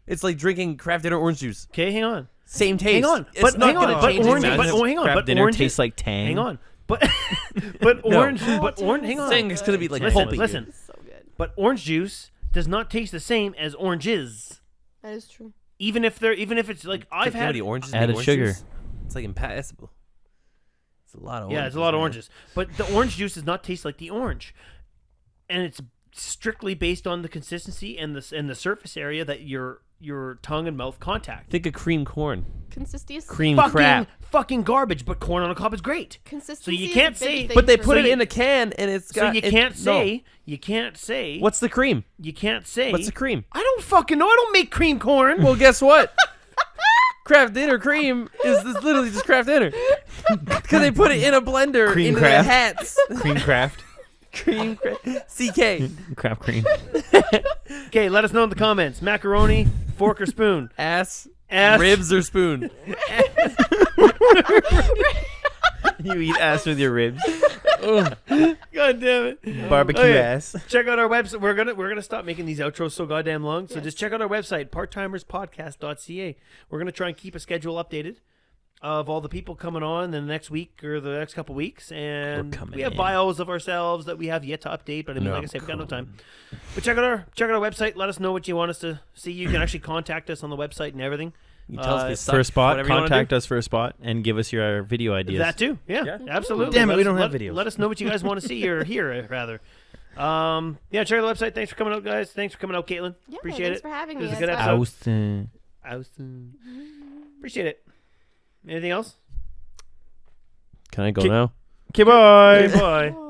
it's like drinking craft dinner orange juice. Okay, hang on. Same taste. Hang on. It's But not hang on. gonna But change orange. it. But hang on. Craft But dinner orange tastes like Tang. Hang on. But orange. But orange. Hang on. Saying it's gonna be like Listen, pulpy. listen. so good. But orange juice does not taste the same as oranges. That is true. Even if it's like I've How had. many oranges? Added orange sugar. juice? It's like impassable. It's a lot of Yeah, it's a lot of man. oranges. But the orange juice does not taste like the orange, and it's strictly based on the consistency and the surface area that you're your tongue and mouth contact. Think of cream corn. Consistency. Cream crap. Fucking garbage, but corn on the cob is great. Consistency. So you is can't a big say- thing But they for put it me. in a can and it's So got. you can't say. What's the cream? You can't say. What's the cream? I don't fucking know. I don't make cream corn. Well, guess what? Kraft Dinner cream is literally just Kraft Dinner. Because they put it in a blender Cream into Kraft. the hats. Cream craft. Cream CK. Kraft cream. Okay, let us know in the comments. Macaroni, fork or spoon? Ass, Ass. ribs or spoon. You eat ass with your ribs. God damn it. Barbecue Okay. ass. Check out our website. We're gonna stop making these outros so goddamn long. So just check out our website, parttimerspodcast.ca. We're gonna try and keep a schedule updated of all the people coming on in the next week or the next couple weeks, and coming we have in. bios of ourselves that we have yet to update. But I mean, like I said, we got no time. But check out our website. Let us know what you want us to see. You can actually contact us on the website and everything. You tell us if they suck, For a spot, whatever you wanna contact do. us for a spot and give us your video ideas. That too, yeah, absolutely. Damn it, Let we us- don't have let- videos. Let us know what you guys want to see or hear, rather. Yeah, check out the website. Thanks for coming out, guys. Thanks for coming out, Caitlin. Yeah, Appreciate thanks it. for having It me. was a It's good fun. episode. Austin. Appreciate it. Anything else? Can I go now? Okay, bye. Okay, bye. Oh.